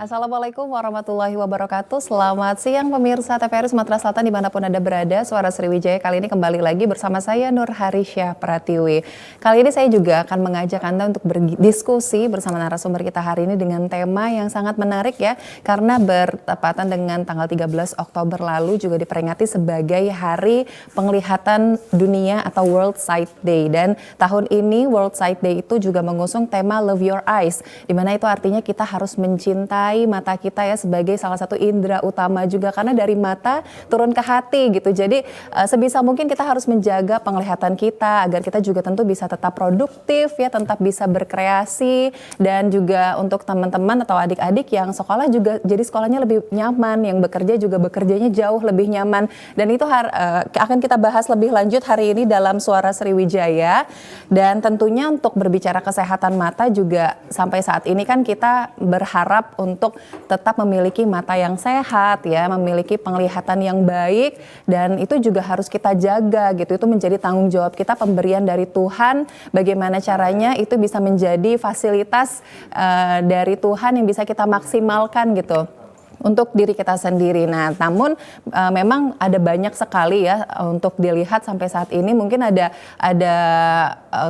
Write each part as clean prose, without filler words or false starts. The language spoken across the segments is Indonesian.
Assalamualaikum warahmatullahi wabarakatuh. Selamat siang pemirsa TVRI Sumatera Selatan dimanapun Anda berada. Suara Sriwijaya kali ini kembali lagi bersama saya Nur Harisyah Pratiwi. Kali ini saya juga akan mengajak Anda untuk berdiskusi bersama narasumber kita hari ini dengan tema yang sangat menarik ya. Karena bertepatan dengan tanggal 13 Oktober lalu juga diperingati sebagai Hari Penglihatan Dunia atau World Sight Day. Dan tahun ini World Sight Day itu juga mengusung tema Love Your Eyes. Dimana itu artinya kita harus mencintai mata kita ya sebagai salah satu indera utama juga, karena dari mata turun ke hati gitu. Jadi sebisa mungkin kita harus menjaga penglihatan kita agar kita juga tentu bisa tetap produktif ya, tetap bisa berkreasi, dan juga untuk teman-teman atau adik-adik yang sekolah juga jadi sekolahnya lebih nyaman, yang bekerja juga bekerjanya jauh lebih nyaman. Dan itu akan kita bahas lebih lanjut hari ini dalam Suara Sriwijaya. Dan tentunya untuk berbicara kesehatan mata juga sampai saat ini kan kita berharap untuk tetap memiliki mata yang sehat ya, memiliki penglihatan yang baik, dan itu juga harus kita jaga gitu. Itu menjadi tanggung jawab kita, pemberian dari Tuhan. Bagaimana caranya itu bisa menjadi fasilitas dari Tuhan yang bisa kita maksimalkan gitu untuk diri kita sendiri. Nah, namun memang ada banyak sekali ya untuk dilihat sampai saat ini. Mungkin ada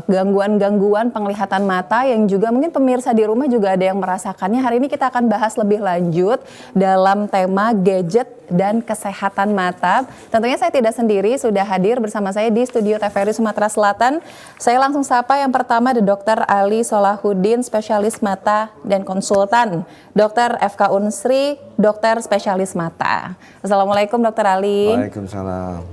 gangguan-gangguan penglihatan mata yang juga mungkin pemirsa di rumah juga ada yang merasakannya. Hari ini kita akan bahas lebih lanjut dalam tema gadget dan kesehatan mata. Tentunya saya tidak sendiri, sudah hadir bersama saya di studio TVRI Sumatera Selatan. Saya langsung sapa yang pertama ada Dr. Ali Solahuddin, spesialis mata dan konsultan. Dr. FK Unsri, dokter spesialis mata. Assalamualaikum Dr. Ali. Waalaikumsalam.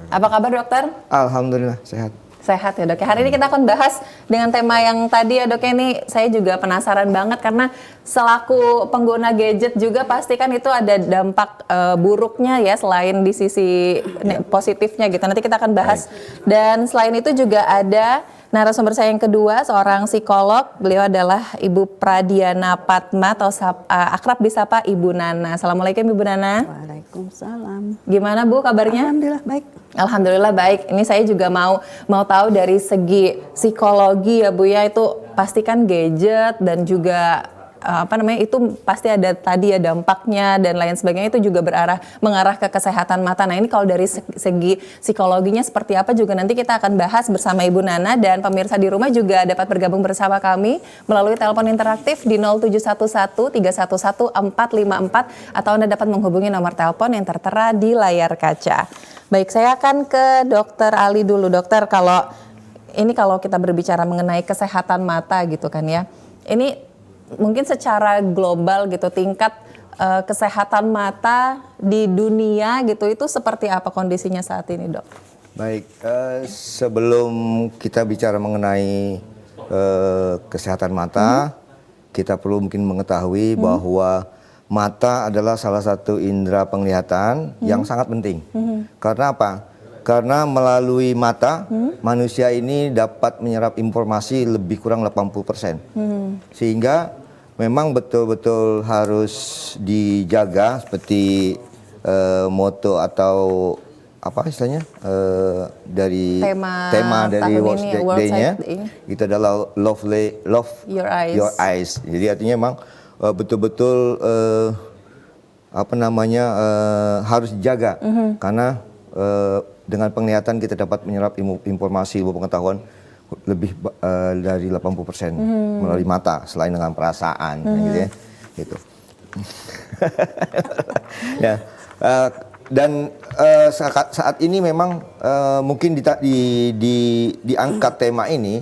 Apa kabar dokter? Alhamdulillah sehat. Sehat ya dok. Hari ini kita akan bahas dengan tema yang tadi ya dok. Ini saya juga penasaran banget karena selaku pengguna gadget juga pasti kan itu ada dampak buruknya ya, selain di sisi positifnya gitu. Nanti kita akan bahas. Dan selain itu juga ada narasumber saya yang kedua, seorang psikolog. Beliau adalah Ibu Pradiana Padma atau akrab disapa Ibu Nana. Assalamualaikum Ibu Nana. Waalaikumsalam. Gimana Bu kabarnya? Alhamdulillah baik. Alhamdulillah baik. Ini saya juga mau tahu dari segi psikologi ya Bu ya, itu pastikan gadget dan juga itu pasti ada tadi ya dampaknya dan lain sebagainya, itu juga mengarah ke kesehatan mata. Nah ini kalau dari segi psikologinya seperti apa juga nanti kita akan bahas bersama Ibu Nana, dan pemirsa di rumah juga dapat bergabung bersama kami melalui telepon interaktif di 0711 311 454 atau Anda dapat menghubungi nomor telepon yang tertera di layar kaca. Baik, saya akan ke Dr. Ali dulu. Dokter, kalau kita berbicara mengenai kesehatan mata gitu kan ya, ini mungkin secara global gitu tingkat kesehatan mata di dunia gitu itu seperti apa kondisinya saat ini dok? Baik, sebelum kita bicara mengenai kesehatan mata, kita perlu mungkin mengetahui bahwa mata adalah salah satu indera penglihatan yang sangat penting. Karena apa? Karena melalui mata, manusia ini dapat menyerap informasi lebih kurang 80%. Sehingga memang betul-betul harus dijaga, seperti moto atau apa istilahnya dari tema dari World Day-nya, itu adalah love your eyes. Jadi artinya memang betul-betul harus dijaga, karena dengan penglihatan kita dapat menyerap informasi, pengetahuan lebih dari 80% melalui mata, selain dengan perasaan gitu ya. Gitu. Ya, dan saat ini memang mungkin diangkat tema ini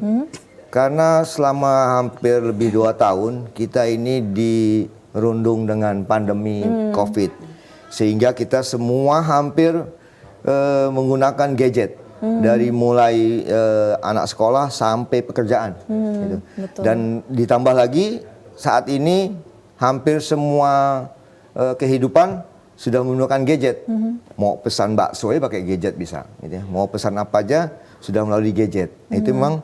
karena selama hampir lebih 2 tahun kita ini dirundung dengan pandemi COVID, sehingga kita semua hampir menggunakan gadget. Dari mulai anak sekolah sampai pekerjaan gitu. Dan ditambah lagi saat ini hampir semua kehidupan sudah menggunakan gadget. Mau pesan bakso ya pakai gadget bisa gitu ya. Mau pesan apa aja sudah melalui gadget. Itu memang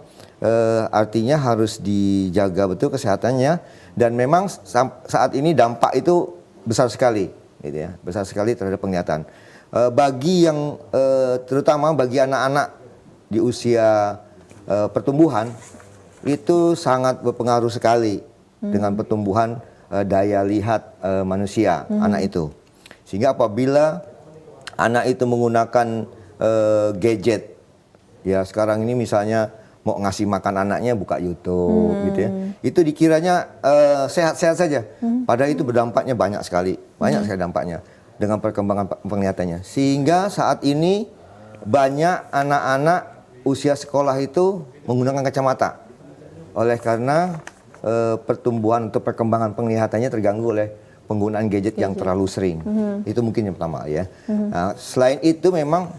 artinya harus dijaga betul kesehatannya, dan memang saat ini dampak itu besar sekali gitu ya, besar sekali terhadap penglihatan. Bagi yang terutama bagi anak-anak di usia pertumbuhan itu sangat berpengaruh sekali dengan pertumbuhan daya lihat manusia, anak itu. Sehingga apabila anak itu menggunakan gadget, ya sekarang ini misalnya mau ngasih makan anaknya buka YouTube gitu ya, itu dikiranya sehat-sehat saja. Padahal itu berdampaknya banyak sekali dampaknya dengan perkembangan penglihatannya. Sehingga saat ini banyak anak-anak usia sekolah itu menggunakan kacamata. Oleh karena pertumbuhan atau perkembangan penglihatannya terganggu oleh penggunaan gadget yang terlalu sering. Itu mungkin yang pertama ya. Nah, selain itu memang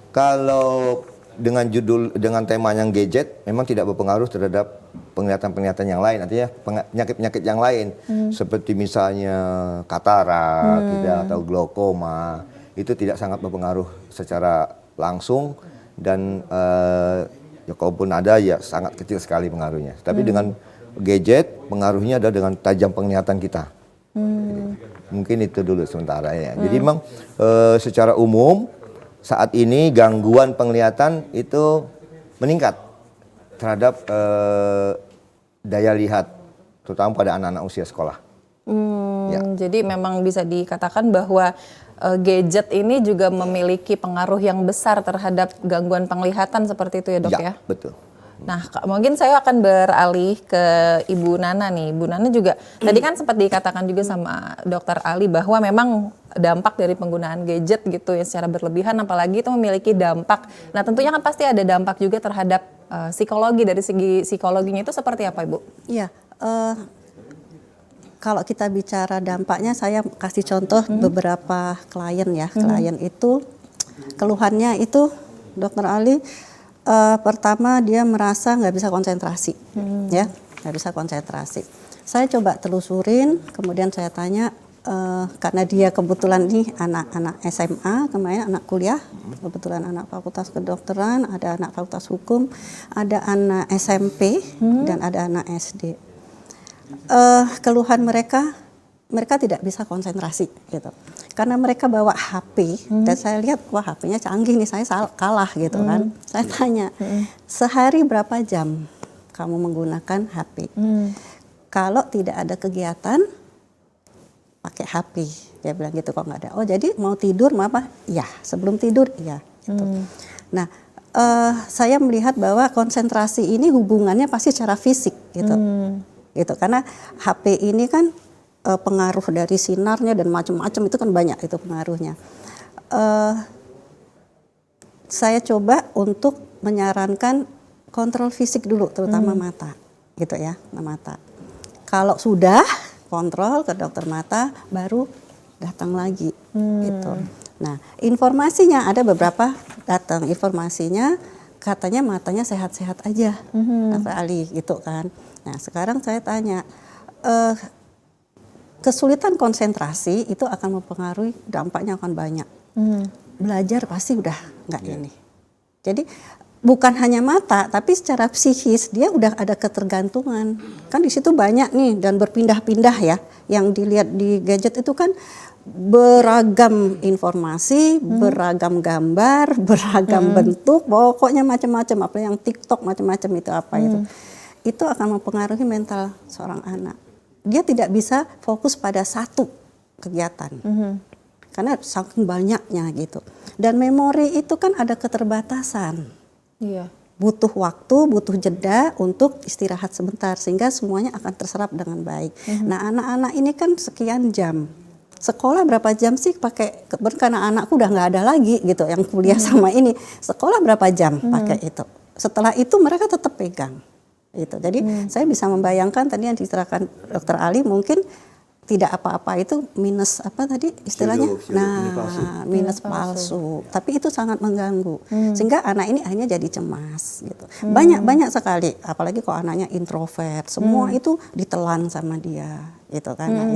kalau dengan tema yang gadget memang tidak berpengaruh terhadap penglihatan-penglihatan yang lain, artinya penyakit-penyakit yang lain seperti misalnya katarak gitu, atau glaukoma, itu tidak sangat berpengaruh secara langsung dan ya kalaupun ada ya sangat kecil sekali pengaruhnya. Tapi dengan gadget pengaruhnya adalah dengan tajam penglihatan kita. Mungkin itu dulu sementara ya. Jadi memang secara umum saat ini gangguan penglihatan itu meningkat terhadap daya lihat, terutama pada anak-anak usia sekolah. Ya. Jadi memang bisa dikatakan bahwa gadget ini juga memiliki pengaruh yang besar terhadap gangguan penglihatan seperti itu ya dok ya? Betul. Nah, mungkin saya akan beralih ke Ibu Nana nih. Ibu Nana juga tadi kan sempat dikatakan juga sama Dokter Ali bahwa memang dampak dari penggunaan gadget gitu ya secara berlebihan, apalagi itu memiliki dampak. Nah, tentunya kan pasti ada dampak juga terhadap psikologi. Dari segi psikologinya itu seperti apa, Ibu? Iya, kalau kita bicara dampaknya, saya kasih contoh beberapa klien ya. Klien itu keluhannya itu, Dokter Ali, pertama dia merasa nggak bisa konsentrasi, ya, nggak bisa konsentrasi. Saya coba telusurin, kemudian saya tanya, karena dia kebetulan nih anak-anak SMA, kemarin anak kuliah, kebetulan anak fakultas kedokteran, ada anak fakultas hukum, ada anak SMP, dan ada anak SD. Keluhan mereka tidak bisa konsentrasi gitu. Karena mereka bawa HP dan saya lihat wah HP-nya canggih nih, saya kalah gitu kan. Saya tanya, sehari berapa jam kamu menggunakan HP? Kalau tidak ada kegiatan pakai HP, dia bilang gitu, kok nggak ada. Oh jadi mau tidur mau apa? Iya, sebelum tidur iya. Gitu. Nah, saya melihat bahwa konsentrasi ini hubungannya pasti secara fisik gitu, gitu. Karena HP ini kan pengaruh dari sinarnya dan macam-macam itu kan banyak itu pengaruhnya. Saya coba untuk menyarankan kontrol fisik dulu, terutama mata, gitu ya, mata. Kalau sudah kontrol ke dokter mata, baru datang lagi, gitu. Nah, informasinya ada beberapa datang, informasinya katanya matanya sehat-sehat aja, Dokter Ali, gitu kan. Nah, sekarang saya tanya, kesulitan konsentrasi itu akan mempengaruhi, dampaknya akan banyak. Belajar pasti udah nggak ini. Jadi bukan hanya mata, tapi secara psikis dia udah ada ketergantungan. Kan di situ banyak nih dan berpindah-pindah ya. Yang dilihat di gadget itu kan beragam informasi, beragam gambar, beragam bentuk, pokoknya macam-macam. Apa yang TikTok macam-macam itu apa itu. Itu akan mempengaruhi mental seorang anak. Dia tidak bisa fokus pada satu kegiatan karena saking banyaknya gitu. Dan memori itu kan ada keterbatasan. Iya. Butuh waktu, butuh jeda untuk istirahat sebentar sehingga semuanya akan terserap dengan baik. Nah, anak-anak ini kan sekian jam. Sekolah berapa jam sih pakai? Karena anakku udah nggak ada lagi gitu yang kuliah sama ini. Sekolah berapa jam pakai itu? Setelah itu mereka tetap pegang. Gitu. Jadi saya bisa membayangkan tadi yang diceritakan Dokter Ali mungkin tidak apa-apa itu minus apa tadi istilahnya, minus palsu. Tapi itu sangat mengganggu sehingga anak ini akhirnya jadi cemas. Gitu. Banyak sekali, apalagi kalau anaknya introvert, semua itu ditelan sama dia, gitu kan? Nah,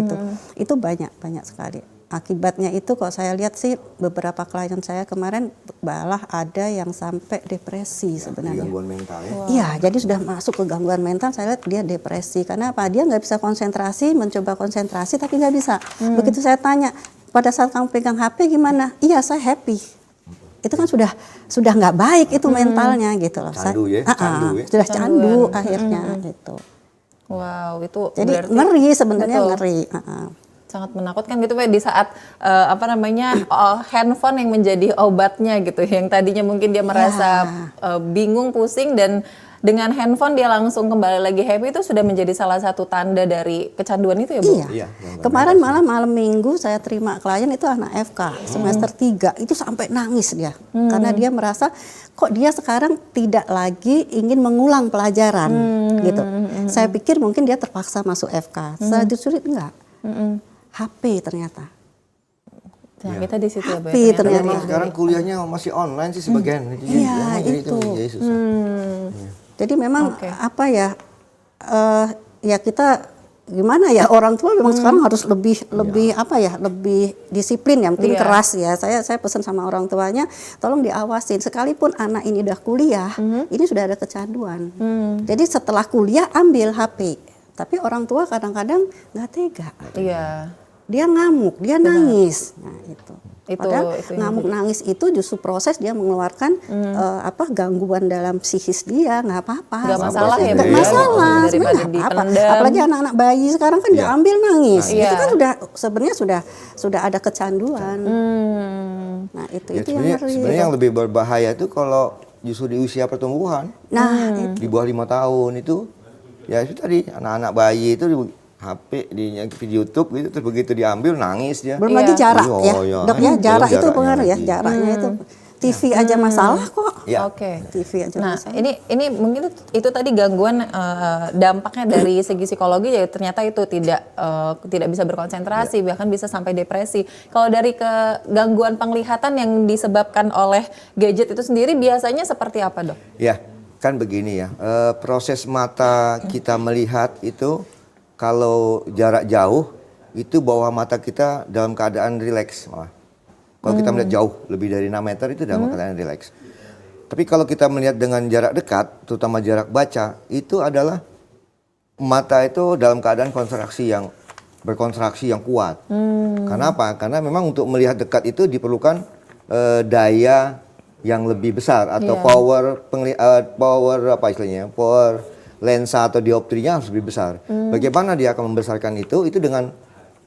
itu banyak sekali. Akibatnya itu kalau saya lihat sih beberapa klien saya kemarin malah ada yang sampai depresi sebenarnya. Gangguan mental ya? Iya, jadi sudah masuk ke gangguan mental, saya lihat dia depresi. Karena apa? Dia nggak bisa konsentrasi, mencoba konsentrasi tapi nggak bisa. Begitu saya tanya, pada saat kamu pegang HP gimana? Iya, saya happy. Itu kan sudah nggak baik itu mentalnya gitu loh. Candu ya? Candu ya? Sudah candu akhirnya itu. Wow, itu Jadi berarti ngeri sebenarnya, betul, ngeri. sangat menakutkan gitu Pak di saat handphone yang menjadi obatnya gitu. Yang tadinya mungkin dia merasa bingung, pusing, dan dengan handphone dia langsung kembali lagi happy, itu sudah menjadi salah satu tanda dari kecanduan itu ya Bu? Iya. Iya, Kemarin malam minggu saya terima klien itu anak FK semester 3, itu sampai nangis dia. Karena dia merasa kok dia sekarang tidak lagi ingin mengulang pelajaran gitu. Saya pikir mungkin dia terpaksa masuk FK. Saya justru enggak. HP ternyata. Nah, kita di situ ya Bu. HP ya, ternyata. Memang sekarang kuliahnya masih online sih sebagian. Iya, Jadi itu. jadi susah. Jadi memang Oke. apa ya? Ya kita gimana ya, orang tua memang sekarang harus lebih apa ya, lebih disiplin ya, mungkin Iya. keras ya. Saya pesan sama orang tuanya, tolong diawasin. Sekalipun anak ini udah kuliah, ini sudah ada kecanduan. Jadi setelah kuliah ambil HP. Tapi orang tua kadang-kadang nggak tega. Iya. Dia ngamuk, dia nangis. Nah, itu. Itu Padahal yang ngamuk nangis itu justru proses dia mengeluarkan gangguan dalam psikis dia, nggak apa-apa. Nggak masalah ya, Nggak Bu, ya? masalah, Daripada sebenarnya nggak apa-apa. dipendam. Apalagi anak-anak bayi sekarang kan diambil nangis. Iya. Itu kan sebenarnya sudah ada kecanduan. Nah itu Ya, yang ngeri. sebenarnya yang lebih berbahaya itu kalau justru di usia pertumbuhan, Nah di bawah 5 tahun itu, ya itu tadi anak-anak bayi itu di HP di YouTube gitu, terus begitu diambil nangis dia. belum lagi jarak Iya, ya, iya. dok ya, Belum jarak itu jaraknya pengaruh ya, lagi. jaraknya itu. TV aja masalah kok. Ya. Oke. TV aja Nah, masalah. ini mungkin itu tadi gangguan dampaknya dari segi psikologi ya, ternyata itu tidak bisa berkonsentrasi, bahkan bisa sampai depresi. Kalau dari gangguan penglihatan yang disebabkan oleh gadget itu sendiri biasanya seperti apa, Dok? Ya, kan begini ya. Proses mata kita melihat itu kalau jarak jauh itu bawah mata kita dalam keadaan rileks malah. Kalau kita melihat jauh lebih dari 6 meter itu dalam keadaan rileks. Tapi kalau kita melihat dengan jarak dekat, terutama jarak baca, itu adalah mata itu dalam keadaan berkontraksi yang kuat. Karena apa? Karena memang untuk melihat dekat itu diperlukan daya yang lebih besar atau power apa istilahnya? Power lensa atau dioptrinya harus lebih besar. Bagaimana dia akan membesarkan itu? Itu dengan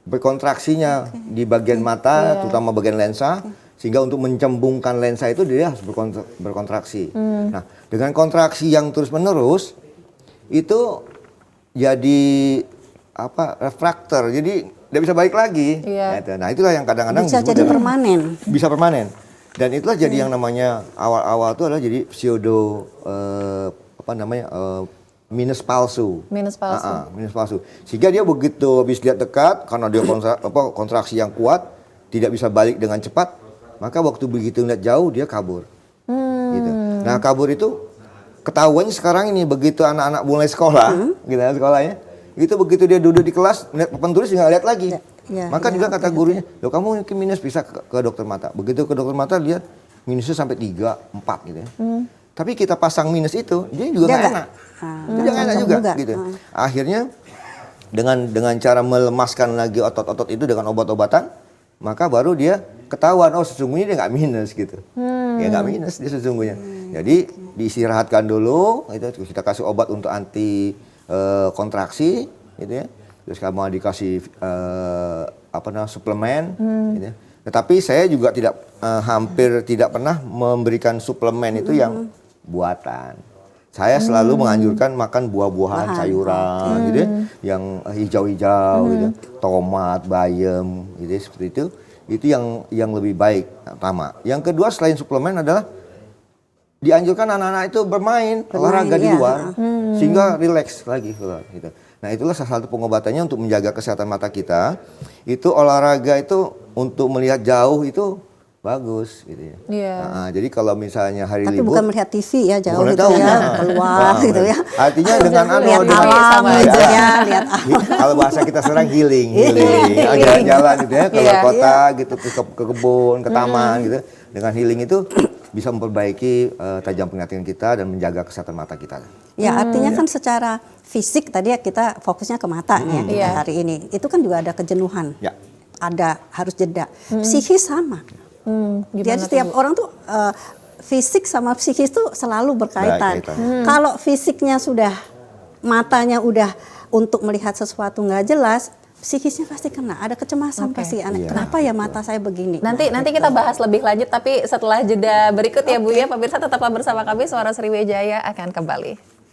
berkontraksinya di bagian mata, terutama bagian lensa, sehingga untuk mencembungkan lensa itu dia harus berkontraksi. Nah, dengan kontraksi yang terus-menerus itu jadi refraktor, jadi tidak bisa balik lagi. Iya. Nah, itulah yang kadang-kadang Bisa disebut jadi dengan- permanen. bisa permanen. Dan itulah jadi yang namanya awal-awal itu adalah jadi pseudo minus palsu. Minus palsu. Minus palsu. Sehingga dia begitu habis lihat dekat karena dia kontraksi yang kuat, tidak bisa balik dengan cepat, maka waktu begitu lihat jauh dia kabur. Gitu. Nah, kabur itu ketahuannya sekarang ini begitu anak-anak mulai sekolah, gitu ya, sekolahnya. Itu begitu dia duduk di kelas, lihat papan tulis nggak lihat lagi. Maka juga kata gurunya, "Loh, kamu mungkin minus, bisa ke dokter mata." Begitu ke dokter mata lihat minusnya sampai 3, 4 gitu ya. Tapi kita pasang minus itu, dia juga nggak enak. Dia nggak enak juga, gitu. Akhirnya dengan cara melemaskan lagi otot-otot itu dengan obat-obatan, maka baru dia ketahuan, oh sesungguhnya dia nggak minus gitu. Ya nggak minus dia sesungguhnya. Jadi diistirahatkan dulu, itu kita kasih obat untuk anti kontraksi, gitu ya. Terus kamu dikasih suplemen, gitu ya. Tetapi saya juga hampir tidak pernah memberikan suplemen itu yang buatan. Saya selalu menganjurkan makan buah-buahan, sayuran, gitu ya, yang hijau-hijau, gitu, tomat, bayam, gitu ya, seperti itu. Itu yang lebih baik pertama. Yang kedua selain suplemen adalah dianjurkan anak-anak itu bermain olahraga di luar, sehingga rileks lagi, gitu. Nah, itulah salah satu pengobatannya untuk menjaga kesehatan mata kita. Itu olahraga itu untuk melihat jauh itu bagus, gitu ya. Iya. Nah, jadi kalau misalnya hari Tapi libur, bukan melihat TV ya, jauh bukan gitu tahu, ya, nah. keluar gitu ya. Artinya dengan Lihat dengan alam sama gitu aja. ya, lihat alam. Kalau bahasa kita sekarang healing, jalan-jalan gitu ya, keluar kota gitu, ke kebun, ke taman gitu. Dengan healing itu bisa memperbaiki tajam penglihatan kita dan menjaga kesehatan mata kita. Ya artinya kan secara fisik tadi ya kita fokusnya ke mata nih ya kita hari ini. Itu kan juga ada kejenuhan. Ya. Ada harus jeda. Psikis sama. Jadi setiap orang tuh fisik sama psikis tuh selalu berkaitan. Berkaitan. Kalau fisiknya sudah matanya udah untuk melihat sesuatu nggak jelas, psikisnya pasti kena, ada kecemasan Oke. pasti anak. Iya. Kenapa ya mata saya begini? Nanti kita bahas lebih lanjut, tapi setelah jeda berikut ya Bu ya, pemirsa tetaplah bersama kami, Suara Sriwijaya akan kembali.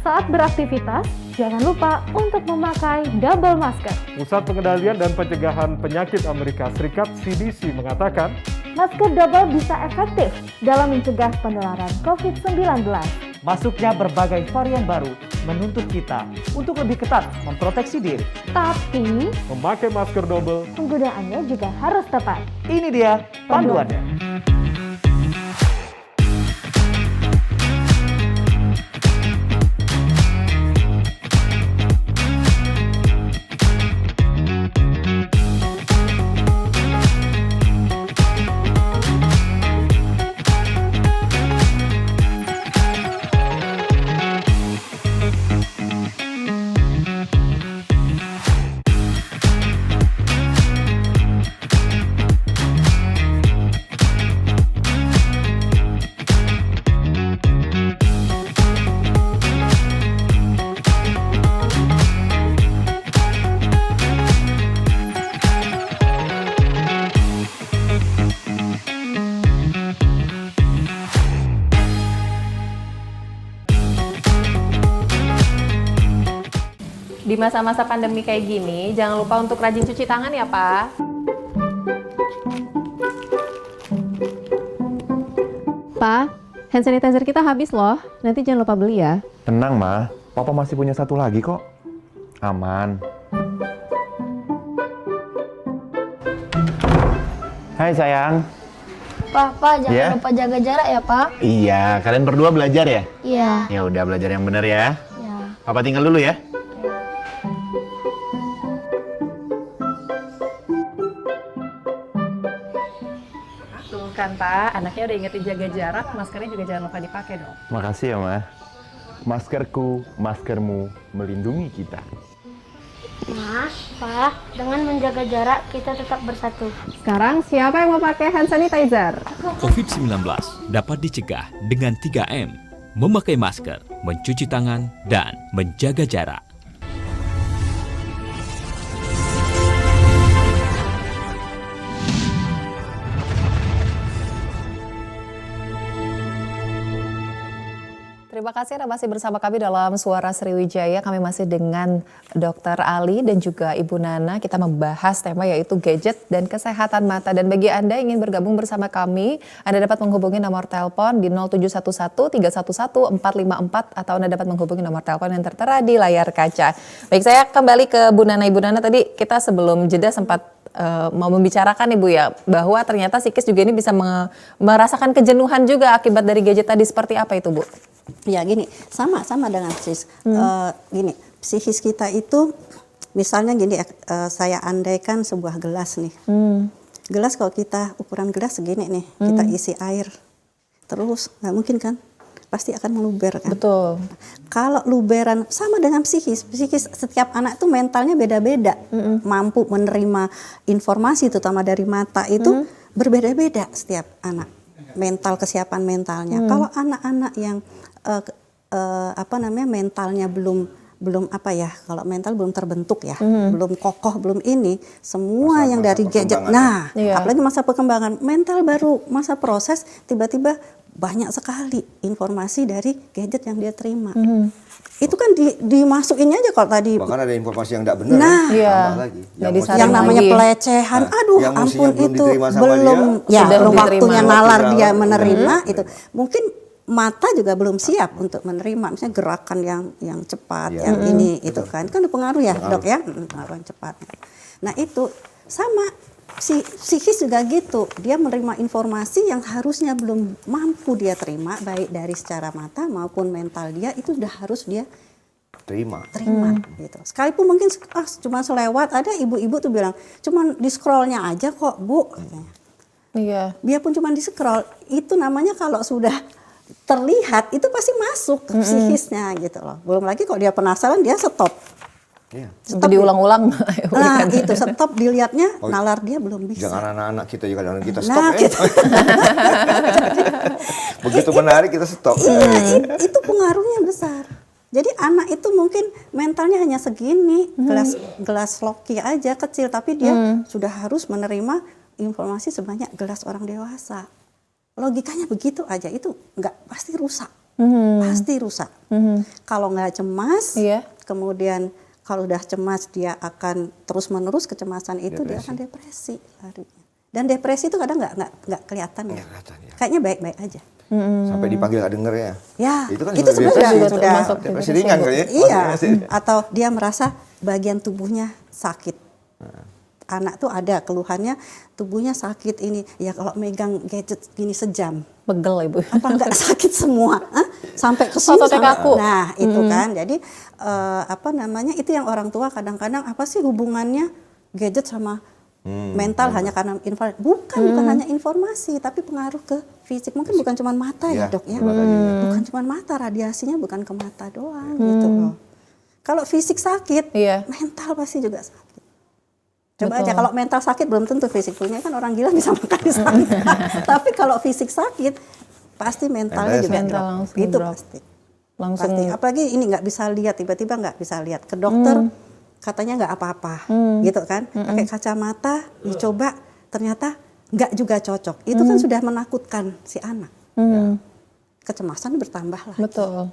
Saat beraktivitas, jangan lupa untuk memakai double masker. Pusat Pengendalian dan Pencegahan Penyakit Amerika Serikat (CDC) mengatakan, Masker double bisa efektif dalam mencegah penularan COVID-19. Masuknya berbagai varian baru menuntut kita untuk lebih ketat memproteksi diri. Tapi, memakai masker double penggunaannya juga harus tepat. Ini dia panduannya. Di masa-masa pandemi kayak gini, jangan lupa untuk rajin cuci tangan ya, Pak. Pak, hand sanitizer kita habis loh. Nanti jangan lupa beli ya. Tenang, Ma. Papa masih punya satu lagi kok. Aman. Hai, sayang. Pak, jangan Ya? lupa jaga jarak ya, Pak. Iya, kalian berdua belajar ya? Iya. Ya udah, belajar yang benar ya. Ya. Papa tinggal dulu ya. Tuh kan, Pak. Anaknya udah ingetin jaga jarak, maskernya juga jangan lupa dipakai dong. Makasih ya, Ma. Maskerku, maskermu melindungi kita. Mas, Pak, dengan menjaga jarak kita tetap bersatu. Sekarang siapa yang mau pakai hand sanitizer? COVID-19 dapat dicegah dengan 3M, memakai masker, mencuci tangan, dan menjaga jarak. Terima kasih Anda masih bersama kami dalam Suara Sriwijaya. Kami masih dengan Dr. Ali dan juga Ibu Nana. Kita membahas tema yaitu gadget dan kesehatan mata. Dan bagi Anda yang ingin bergabung bersama kami, Anda dapat menghubungi nomor telepon di 0711-311-454 atau Anda dapat menghubungi nomor telepon yang tertera di layar kaca. Baik, saya kembali ke Bu Nana. Ibu Nana, tadi kita sebelum jeda sempat mau membicarakan Ibu ya, bahwa ternyata psikis juga ini bisa merasakan kejenuhan juga akibat dari gadget tadi. Seperti apa itu, Bu? Ya gini, sama dengan psikis. Gini, psikis kita itu misalnya gini, saya andaikan sebuah gelas nih. Gelas kalau kita ukuran gelas segini nih, kita isi air terus, nggak mungkin kan? Pasti akan meluber kan? Betul. Kalau luberan sama dengan psikis setiap anak itu mentalnya beda-beda, mampu menerima informasi terutama dari mata itu berbeda-beda setiap anak. Kesiapan mentalnya. Kalau anak-anak yang mentalnya belum kalau mental belum terbentuk ya, belum kokoh, belum ini, semua yang dari gadget. Nah, apalagi masa perkembangan, mental baru masa proses, tiba-tiba banyak sekali informasi dari gadget yang dia terima. Itu kan dimasukinnya aja kalau tadi. Bahkan ada informasi yang tidak benar. Nah, tambah lagi. Yang namanya pelecehan, aduh yang ampun belum itu diterima sama belum dia, belum diterima. waktunya nalar Waktu dia nalar. menerima itu. Mungkin mata juga belum siap untuk menerima misalnya gerakan yang cepat, yang ini itu kan berpengaruh ya, Dok ya, pengaruh yang cepat. Nah, itu sama psikis juga gitu, dia menerima informasi yang harusnya belum mampu dia terima, baik dari secara mata maupun mental dia, itu sudah harus dia terima gitu. Sekalipun mungkin cuma selewat, ada ibu-ibu tuh bilang, cuman di scrollnya aja kok, Bu. Iya. Biarpun cuma di scroll, itu namanya kalau sudah terlihat itu pasti masuk ke psikisnya gitu loh. Belum lagi kalau dia penasaran dia stop. Iya. Stop diulang-ulang. Nah itu stop dilihatnya, nalar dia belum bisa. Jangan anak-anak kita juga kadang kita stop Nah, ya. gitu. Begitu menarik kita stop. Iya, itu pengaruhnya besar. Jadi anak itu mungkin mentalnya hanya segini, gelas loki aja kecil, tapi dia sudah harus menerima informasi sebanyak gelas orang dewasa. Logikanya begitu aja, itu nggak pasti rusak, pasti rusak. Kalau nggak cemas, Iya. kemudian kalau udah cemas dia akan terus menerus kecemasan itu, dia akan depresi larinya. Dan depresi itu kadang nggak kelihatan ya, kayaknya baik-baik aja. Sampai dipanggil nggak denger ya. Ya, Itu kan itu sebenarnya sudah masuk depresi ringan kali ya. Iya, Maksudnya. atau dia merasa bagian tubuhnya sakit. Anak tuh ada keluhannya tubuhnya sakit ini. Ya kalau megang gadget gini sejam, Pegel Ibu. apa enggak sakit semua? Hah? Sampai ke sini. Ototnya kaku. Nah, itu kan. Jadi apa namanya? Itu yang orang tua kadang-kadang apa sih hubungannya gadget sama mental hanya karena informasi? Bukan hanya informasi, tapi pengaruh ke fisik. Mungkin bukan cuma mata ya, Dok ya. Bukan cuma mata, radiasinya bukan ke mata doang gitu loh. Kalau fisik sakit, mental pasti juga sakit. Coba aja kalau mental sakit belum tentu fisik punya, kan orang gila bisa makan di sana. Tapi kalau fisik sakit pasti mentalnya juga mental drop. langsung Itu drop. pasti. Langsung. Pasti. Apalagi ini nggak bisa lihat, tiba-tiba nggak bisa lihat ke dokter, katanya nggak apa-apa, gitu kan? Pakai kacamata, dicoba ternyata nggak juga cocok. Itu kan sudah menakutkan si anak. Kecemasan bertambah lagi. Betul.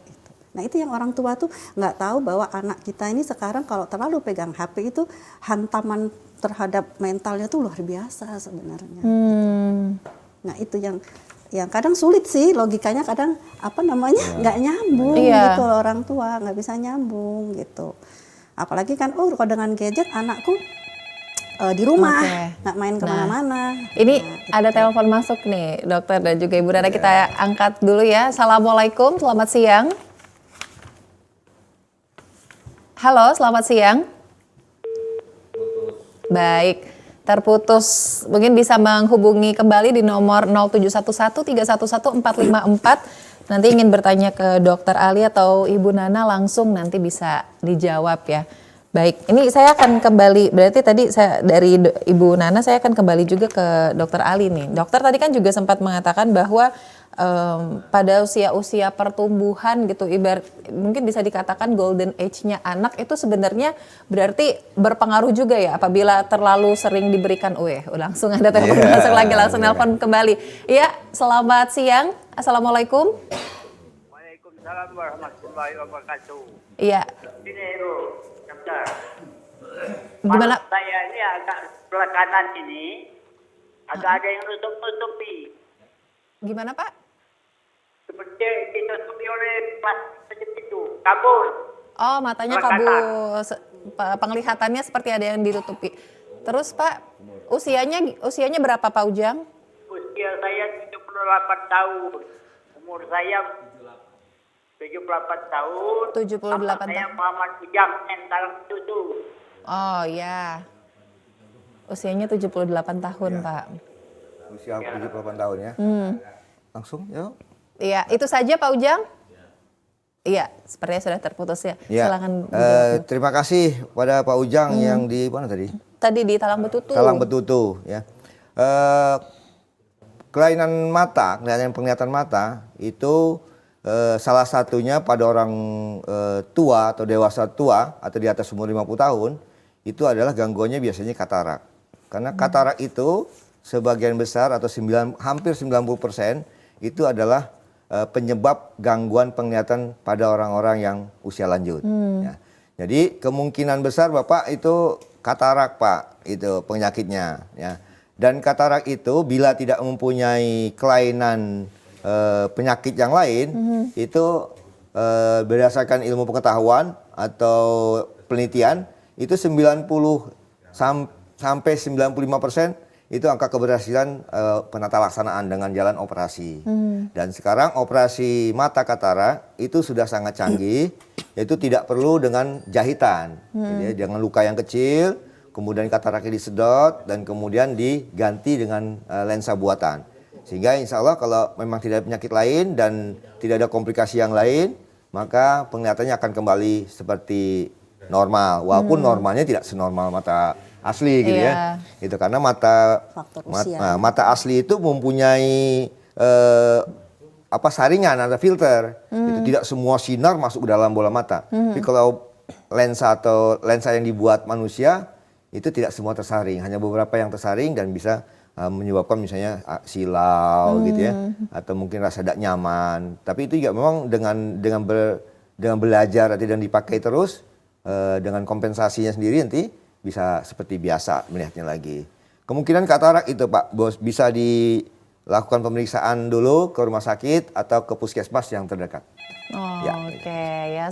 Nah itu yang orang tua tuh nggak tahu bahwa anak kita ini sekarang kalau terlalu pegang HP itu hantaman terhadap mentalnya tuh luar biasa sebenarnya. Nah itu yang kadang sulit sih logikanya, kadang apa namanya nggak nyambung gitu loh, orang tua nggak bisa nyambung gitu. Apalagi kan kalau dengan gadget anakku di rumah nggak main kemana-mana. Ini ada telepon masuk nih dokter dan juga Ibu Nana, kita angkat dulu ya. Assalamualaikum, selamat siang. Halo, selamat siang. Baik, terputus. Mungkin bisa menghubungi kembali di nomor 0711-311-454. Nanti ingin bertanya ke Dokter Ali atau Ibu Nana langsung nanti bisa dijawab ya. Baik, ini saya akan kembali, berarti tadi saya dari Ibu Nana saya akan kembali juga ke Dokter Ali nih. Dokter tadi kan juga sempat mengatakan bahwa pada usia-usia pertumbuhan gitu, mungkin bisa dikatakan golden age-nya anak itu sebenarnya berarti berpengaruh juga ya apabila terlalu sering diberikan langsung ada telepon masuk lagi, langsung nelpon kembali. Iya, selamat siang. Assalamualaikum. Waalaikumsalam warahmatullahi wabarakatuh. Iya. Ini Bu, dokter. Gimana? Saya ini agak sebelah kanan ini agak ada yang nutup-nutupi. Gimana Pak? Seperti ditutupi oleh plastik itu, kabur. Oh, matanya kabur. Penglihatannya seperti ada yang ditutupi. Terus Pak, usianya berapa Pak Ujang? Usia saya 78 tahun. Umur saya 78 tahun. 78 tahun. Saya Muhammad Ujang, Talang Tutu. Oh ya. Usianya 78 tahun, Pak. Usia 78 tahun ya. Langsung ya. Iya, itu saja Pak Ujang? Iya, sepertinya sudah terputus ya. Ya. Silakan. Terima kasih pada Pak Ujang yang di mana tadi? Tadi di Talang Betutu. Talang Betutu ya. Kelainan mata, penglihatan mata itu salah satunya pada orang tua atau dewasa tua atau di atas umur 50 tahun itu adalah gangguannya biasanya katarak. Karena katarak itu sebagian besar atau hampir 90% itu adalah penyebab gangguan penglihatan pada orang-orang yang usia lanjut. Ya. Jadi kemungkinan besar Bapak itu katarak Pak, itu penyakitnya. Ya. Dan katarak itu bila tidak mempunyai kelainan penyakit yang lain, itu berdasarkan ilmu pengetahuan atau penelitian, itu 90 sampai 95% itu angka keberhasilan penata laksanaan dengan jalan operasi. Dan sekarang operasi mata katarak itu sudah sangat canggih, yaitu tidak perlu dengan jahitan. Jadi dengan luka yang kecil, kemudian kataraknya disedot, dan kemudian diganti dengan lensa buatan. Sehingga insya Allah kalau memang tidak ada penyakit lain dan tidak ada komplikasi yang lain, maka penglihatannya akan kembali seperti normal. Walaupun normalnya tidak senormal mata asli gitu ya. Itu karena mata asli itu mempunyai saringan, ada filter. Itu tidak semua sinar masuk ke dalam bola mata. Tapi kalau lensa yang dibuat manusia itu tidak semua tersaring, hanya beberapa yang tersaring dan bisa menyebabkan misalnya silau gitu ya, atau mungkin rasa tidak nyaman. Tapi itu juga memang dengan belajar dan dipakai terus dengan kompensasinya sendiri nanti bisa seperti biasa melihatnya lagi. Kemungkinan katarak itu Pak Bos bisa dilakukan pemeriksaan dulu ke rumah sakit atau ke puskesmas yang terdekat. Oke, ya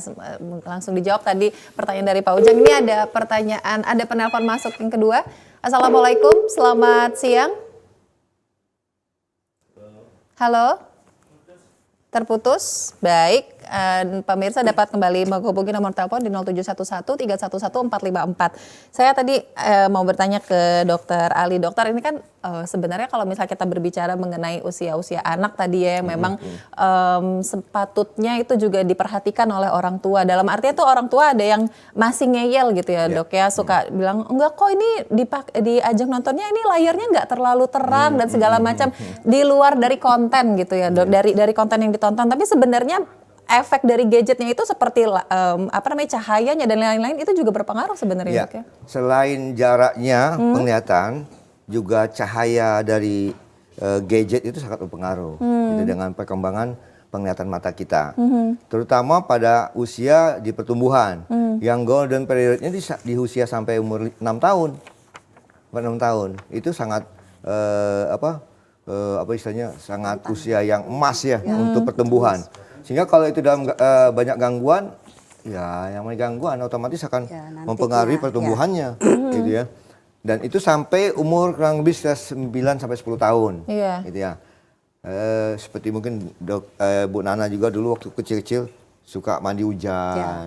langsung dijawab tadi pertanyaan dari Pak Ujang. Ini ada pertanyaan, ada penelpon masuk yang kedua. Assalamualaikum, selamat siang. Halo? Terputus? Baik, pemirsa dapat kembali menghubungi nomor telepon di 0711-311-454. Saya tadi mau bertanya ke Dokter Ali. Dokter, ini kan sebenarnya kalau misalnya kita berbicara mengenai usia-usia anak tadi ya, memang sepatutnya itu juga diperhatikan oleh orang tua. Dalam artinya tuh orang tua ada yang masih ngeyel gitu ya Dok ya, suka bilang enggak kok ini diajak nontonnya ini layarnya nggak terlalu terang dan segala macam, di luar dari konten gitu ya Dok, dari konten yang ditonton. Tapi sebenarnya efek dari gadgetnya itu seperti cahayanya dan lain-lain itu juga berpengaruh sebenarnya Dok ya. Selain jaraknya penglihatan, juga cahaya dari gadget itu sangat berpengaruh gitu, dengan perkembangan penglihatan mata kita, terutama pada usia di pertumbuhan. Yang golden periodnya di usia sampai umur 6 tahun, 6 tahun itu sangat istilahnya sangat usia yang emas ya untuk pertumbuhan. Sehingga kalau itu dalam banyak gangguan, ya yang namanya gangguan otomatis akan mempengaruhi pertumbuhannya, gitu ya. Dan itu sampai umur kurang lebih 9 sampai 10 tahun, gitu ya. Seperti mungkin Bu Nana juga dulu waktu kecil-kecil suka mandi hujan,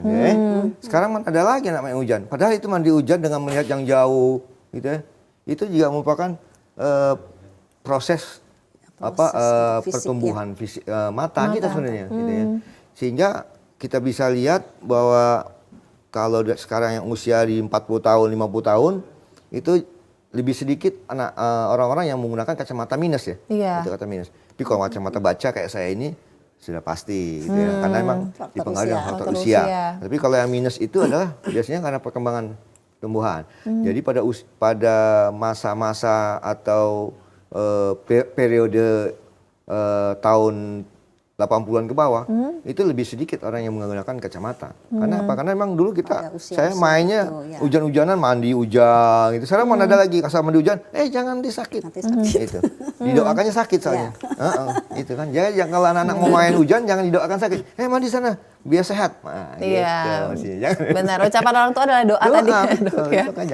sekarang mana ada lagi namanya hujan. Padahal itu mandi hujan dengan melihat yang jauh, gitu ya. Itu juga merupakan proses pertumbuhan fisik mata kita sebenarnya, gitu ya. Sehingga kita bisa lihat bahwa kalau sekarang yang usia di 40 tahun, 50 tahun itu lebih sedikit orang-orang yang menggunakan kacamata minus ya. Itu kata minus. Tapi kalau kacamata baca kayak saya ini sudah pasti gitu ya. Karena memang dipengaruhi dengan faktor usia. Tapi kalau yang minus itu adalah biasanya karena perkembangan tumbuhan. Jadi pada masa-masa atau periode tahun 80-an ke bawah, itu lebih sedikit orang yang menggunakan kacamata. Karena apa? Karena memang dulu saya mainnya hujan-hujanan, mandi hujan gitu. Sekarang mana ada lagi kasar mandi hujan, jangan disakit. Itu. Didoakannya sakit soalnya. Itu kan. Jadi kalau anak-anak mau main hujan jangan didoakan sakit. Mandi sana biar sehat. Nah, benar, ucapan orang tua adalah doa tadi.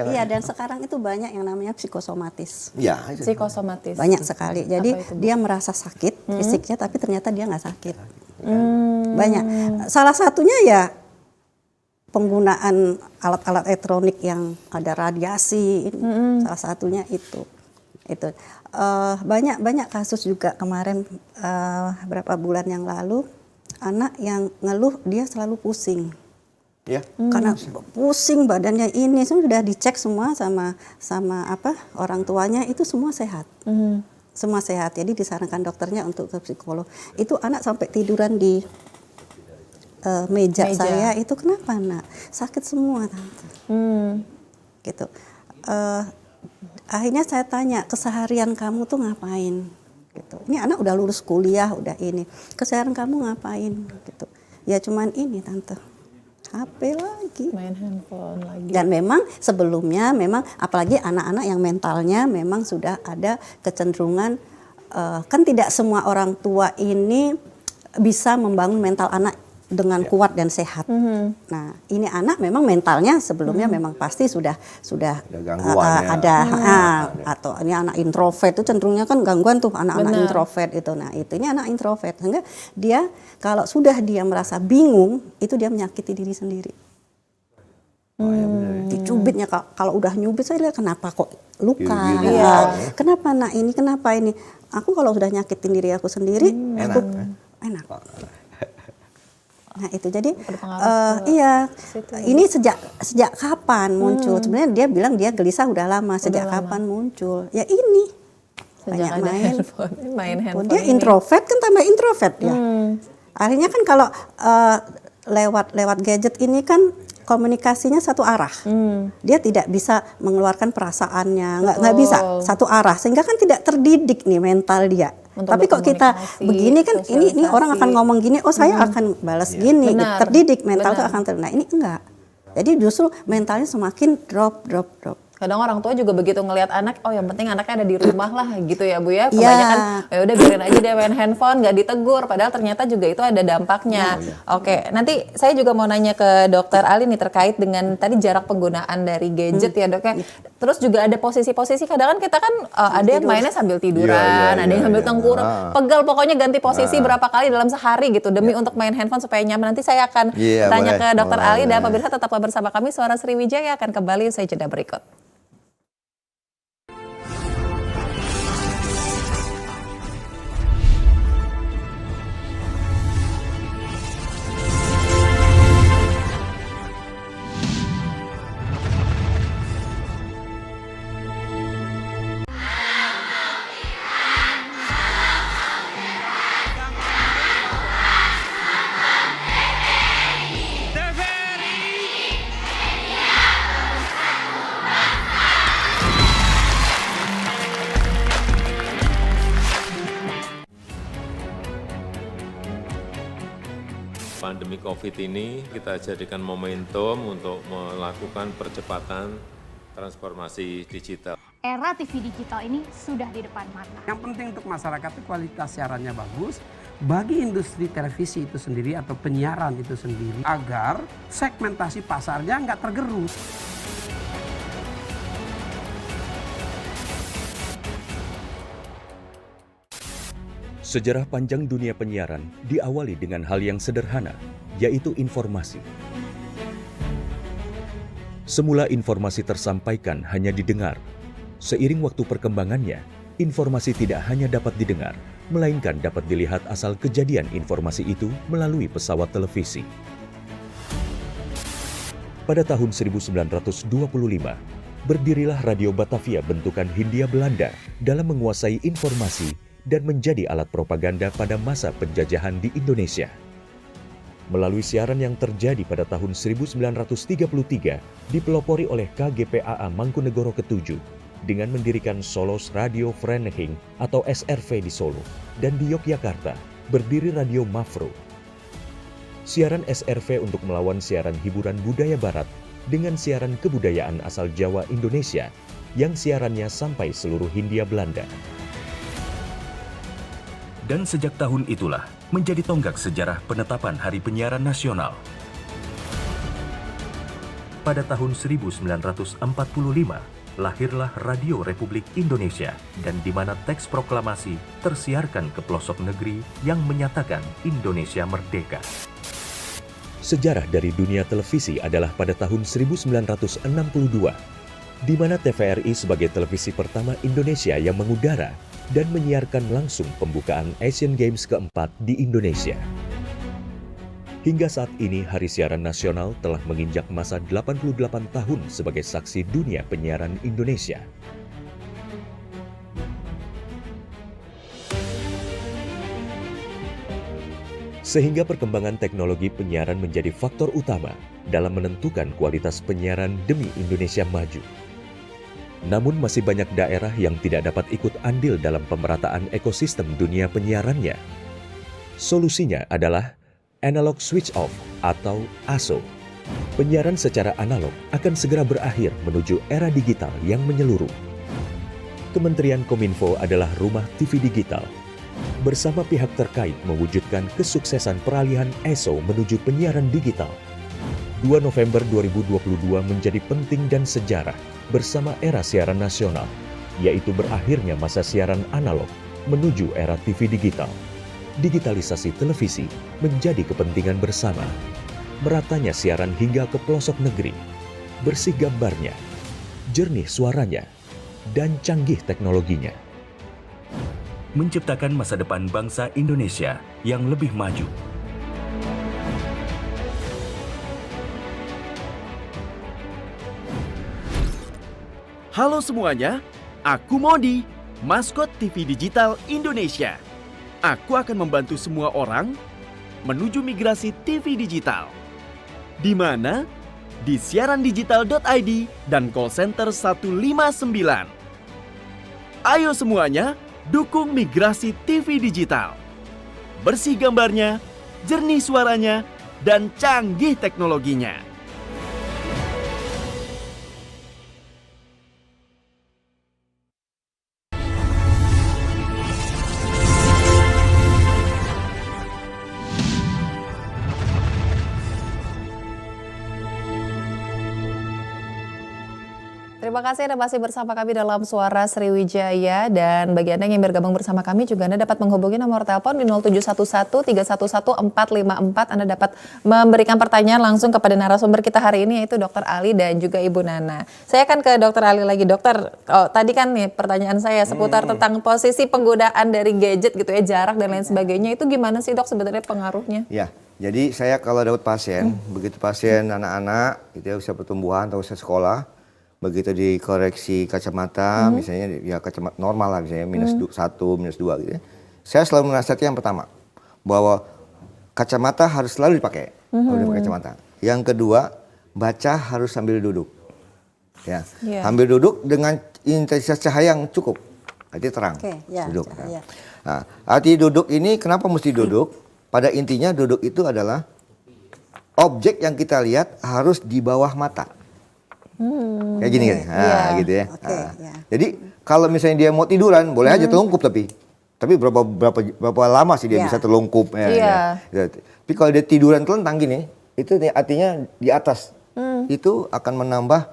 Iya, dan sekarang itu banyak yang namanya psikosomatis. Psikosomatis. Banyak sekali. Jadi dia merasa sakit fisiknya, tapi ternyata dia nggak sakit. Banyak. Salah satunya ya penggunaan alat-alat elektronik yang ada radiasi. Salah satunya itu. Banyak kasus juga kemarin beberapa bulan yang lalu, anak yang ngeluh dia selalu pusing. Karena pusing badannya ini sudah dicek semua sama orang tuanya, itu semua sehat. Semua sehat. Jadi disarankan dokternya untuk ke psikolog. Itu anak sampai tiduran di meja saya, itu kenapa nak? Sakit semua tante. Gitu. Akhirnya saya tanya, keseharian kamu tuh ngapain? Gitu. Ini anak udah lulus kuliah, udah ini. Keseharian kamu ngapain? Gitu. Ya cuman ini tante, HP lagi. Main handphone lagi. Dan memang sebelumnya, apalagi anak-anak yang mentalnya memang sudah ada kecenderungan, kan tidak semua orang tua ini bisa membangun mental anak dengan kuat dan sehat. Nah, ini anak memang mentalnya sebelumnya memang pasti sudah ada atau ini anak introvert itu cenderungnya kan gangguan tuh anak-anak introvert itu. Nah, ini anak introvert, sehingga dia kalau sudah dia merasa bingung itu dia menyakiti diri sendiri. Dicubitnya, kalau udah nyubit saya lihat kenapa kok luka, Biru-biru. kenapa nak ini, kenapa ini. Aku kalau sudah nyakitin diri aku sendiri, aku enak. Nah itu jadi iya, ini sejak kapan muncul? Sebenarnya dia bilang dia gelisah udah lama. Sejak kapan muncul? Ya ini Sejak banyak ada main handphone dia ini. introvert kan, tambah introvert ya. Akhirnya kan kalau lewat gadget ini kan komunikasinya satu arah. Dia tidak bisa mengeluarkan perasaannya, nggak bisa satu arah, sehingga kan tidak terdidik nih mental dia. Untuk Tapi kok kita berkomunikasi, begini kan, ini orang akan sosialisasi. ngomong gini, oh saya akan balas gini, Benar, terdidik mental tuh benar. akan Nah ini enggak. Jadi justru mentalnya semakin drop. Kadang orang tua juga begitu ngelihat anak, oh yang penting anaknya ada di rumah lah gitu ya Bu ya. Iya. Kebanyakan ya udah biarin aja dia main handphone, nggak ditegur. Padahal ternyata juga itu ada dampaknya. Oke, nanti saya juga mau nanya ke Dokter Ali nih terkait dengan tadi jarak penggunaan dari gadget ya Dok ya. Terus juga ada posisi-posisi, kadang kan kita kan ada yang mainnya sambil tiduran, ada yang sambil tengkurap. Pegal pokoknya ganti posisi berapa kali dalam sehari gitu demi untuk main handphone supaya nyaman. Nanti saya akan tanya boleh, ke Dokter Ali boleh. dan pemirsa tetaplah bersama kami. Suara Sriwijaya akan kembali usai jeda berikut. Pandemi COVID ini kita jadikan momentum untuk melakukan percepatan transformasi digital. Era TV digital ini sudah di depan mata. Yang penting untuk masyarakat itu kualitas siarannya bagus. Bagi industri televisi itu sendiri atau penyiaran itu sendiri, agar segmentasi pasarnya nggak tergerus. Sejarah panjang dunia penyiaran diawali dengan hal yang sederhana, yaitu informasi. Semula informasi tersampaikan hanya didengar. Seiring waktu perkembangannya, informasi tidak hanya dapat didengar, melainkan dapat dilihat asal kejadian informasi itu melalui pesawat televisi. Pada tahun 1925, berdirilah Radio Batavia bentukan Hindia Belanda dalam menguasai informasi dan menjadi alat propaganda pada masa penjajahan di Indonesia. Melalui siaran yang terjadi pada tahun 1933, dipelopori oleh KGPAA Mangkunegoro ke-7 dengan mendirikan Solos Radio Vereniging atau SRV di Solo, dan di Yogyakarta berdiri Radio Mafro. Siaran SRV untuk melawan siaran hiburan budaya barat dengan siaran kebudayaan asal Jawa Indonesia yang siarannya sampai seluruh Hindia Belanda. Dan sejak tahun itulah menjadi tonggak sejarah penetapan Hari Penyiaran Nasional. Pada tahun 1945, lahirlah Radio Republik Indonesia, dan di mana teks proklamasi tersiarkan ke pelosok negeri yang menyatakan Indonesia merdeka. Sejarah dari dunia televisi adalah pada tahun 1962, di mana TVRI sebagai televisi pertama Indonesia yang mengudara dan menyiarkan langsung pembukaan Asian Games keempat di Indonesia. Hingga saat ini, Hari Siaran Nasional telah menginjak masa 88 tahun sebagai saksi dunia penyiaran Indonesia. Sehingga perkembangan teknologi penyiaran menjadi faktor utama dalam menentukan kualitas penyiaran demi Indonesia maju. Namun masih banyak daerah yang tidak dapat ikut andil dalam pemerataan ekosistem dunia penyiarannya. Solusinya adalah Analog Switch Off atau ASO. Penyiaran secara analog akan segera berakhir menuju era digital yang menyeluruh. Kementerian Kominfo adalah rumah TV digital. Bersama pihak terkait mewujudkan kesuksesan peralihan ESO menuju penyiaran digital. 2 November 2022 menjadi penting dan sejarah bersama era siaran nasional, yaitu berakhirnya masa siaran analog menuju era TV digital. Digitalisasi televisi menjadi kepentingan bersama. Meratanya siaran hingga ke pelosok negeri. bersih gambarnya, jernih suaranya, dan canggih teknologinya. Menciptakan masa depan bangsa Indonesia yang lebih maju. Halo semuanya, aku Modi, maskot TV Digital Indonesia. Aku akan membantu semua orang menuju migrasi TV digital. Di mana? Di siarandigital.id dan call center 159. Ayo semuanya, dukung migrasi TV digital. Bersih gambarnya, jernih suaranya, dan canggih teknologinya. Terima kasih Anda masih bersama kami dalam Suara Sriwijaya, dan bagi Anda yang bergabung bersama kami juga Anda dapat menghubungi nomor telepon di 0711-311-454. Anda dapat memberikan pertanyaan langsung kepada narasumber kita hari ini, yaitu Dr. Ali dan juga Ibu Nana. Saya akan ke Dr. Ali lagi. Dokter, tadi kan nih pertanyaan saya seputar tentang posisi penggunaan dari gadget gitu ya, jarak dan lain sebagainya. Itu gimana sih Dok sebenarnya pengaruhnya? Ya, jadi saya kalau dapat pasien, begitu pasien anak-anak gitu ya, usia pertumbuhan atau usia sekolah, begitu dikoreksi kacamata, misalnya ya kacamata normal lah, misalnya -1, -2 gitu ya. Saya selalu menasihati yang pertama, bahwa kacamata harus selalu dipakai, kalau dipakai kacamata. Yang kedua, baca harus sambil duduk. Ya, sambil duduk dengan intensitas cahaya yang cukup, artinya terang, duduk. Nah, arti duduk ini kenapa mesti duduk? Pada intinya duduk itu adalah objek yang kita lihat harus di bawah mata. Kayak gini kan, gitu ya. Jadi kalau misalnya dia mau tiduran, boleh aja terlungkup, tapi berapa lama sih dia bisa terlungkup? Ya. Tapi kalau dia tiduran telentang gini, itu artinya di atas. Itu akan menambah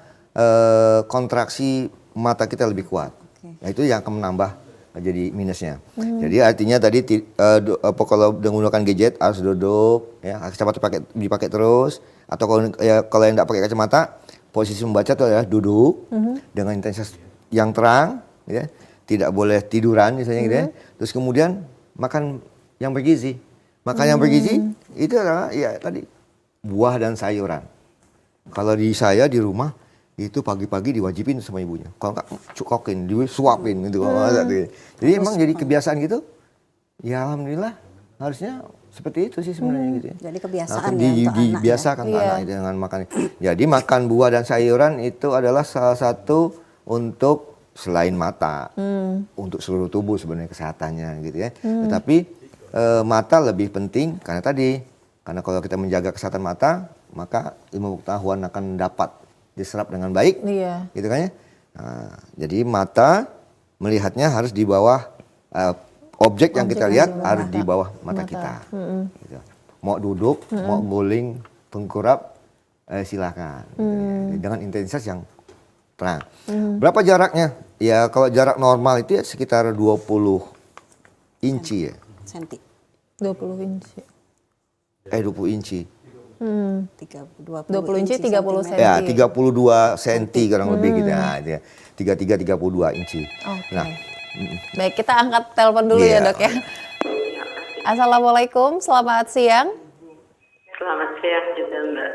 kontraksi mata kita lebih kuat. Nah, itu yang akan menambah jadi minusnya. Jadi artinya tadi kalau menggunakan gadget harus duduk, ya, kacamata dipakai terus, atau kalau yang tidak pakai kacamata, posisi membaca itu adalah duduk dengan intensitas yang terang, ya. Tidak boleh tiduran misalnya gitu ya. Terus kemudian makan yang bergizi. Makan yang bergizi itu adalah ya tadi buah dan sayuran. Kalau di saya di rumah itu pagi-pagi diwajibin sama ibunya. Kalau enggak cukokin, disuapin gitu. Jadi emang jadi kebiasaan gitu. Ya alhamdulillah harusnya seperti itu sih sebenarnya gitu ya. Jadi kebiasaan dibiasakan anak dengan makan. Jadi makan buah dan sayuran itu adalah salah satu untuk selain mata, untuk seluruh tubuh sebenarnya kesehatannya gitu ya. Tetapi mata lebih penting karena kalau kita menjaga kesehatan mata, maka ilmu pengetahuan akan dapat diserap dengan baik, gitu kan ya. Nah, jadi mata melihatnya harus di bawah objek yang kita lihat harus di bawah mata kita. Gitu. Mau duduk, mau guling, tengkurap, silakan. Dengan intensitas yang terang. Berapa jaraknya? Ya kalau jarak normal itu ya sekitar 20 inci ya. Senti. 20 inci. 20 inci. 20 inci 30 cm. Ya, 32 cm kurang lebih gitu ya. 32 inci. Nah, baik, kita angkat telepon dulu ya Dok ya. Assalamualaikum, selamat siang. Selamat siang juga Mbak.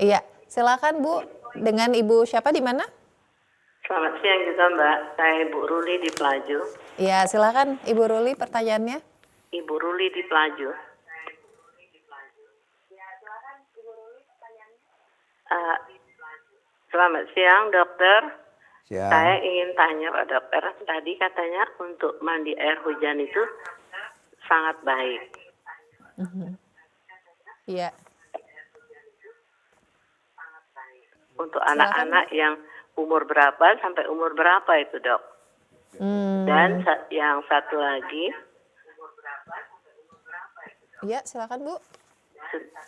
Iya, silakan Bu. Dengan Ibu siapa di mana? Selamat siang juga Mbak. Saya Ibu Ruli di Pelaju. Iya, silakan Ibu Ruli pertanyaannya. Ibu Ruli di Pelaju. Selamat siang dokter. Siang. Saya ingin tanya Pak Dokter, tadi katanya untuk mandi air hujan itu sangat baik. Iya. Untuk anak-anak yang umur berapa sampai umur berapa itu dok? Dan yang satu lagi. Iya, silakan Bu.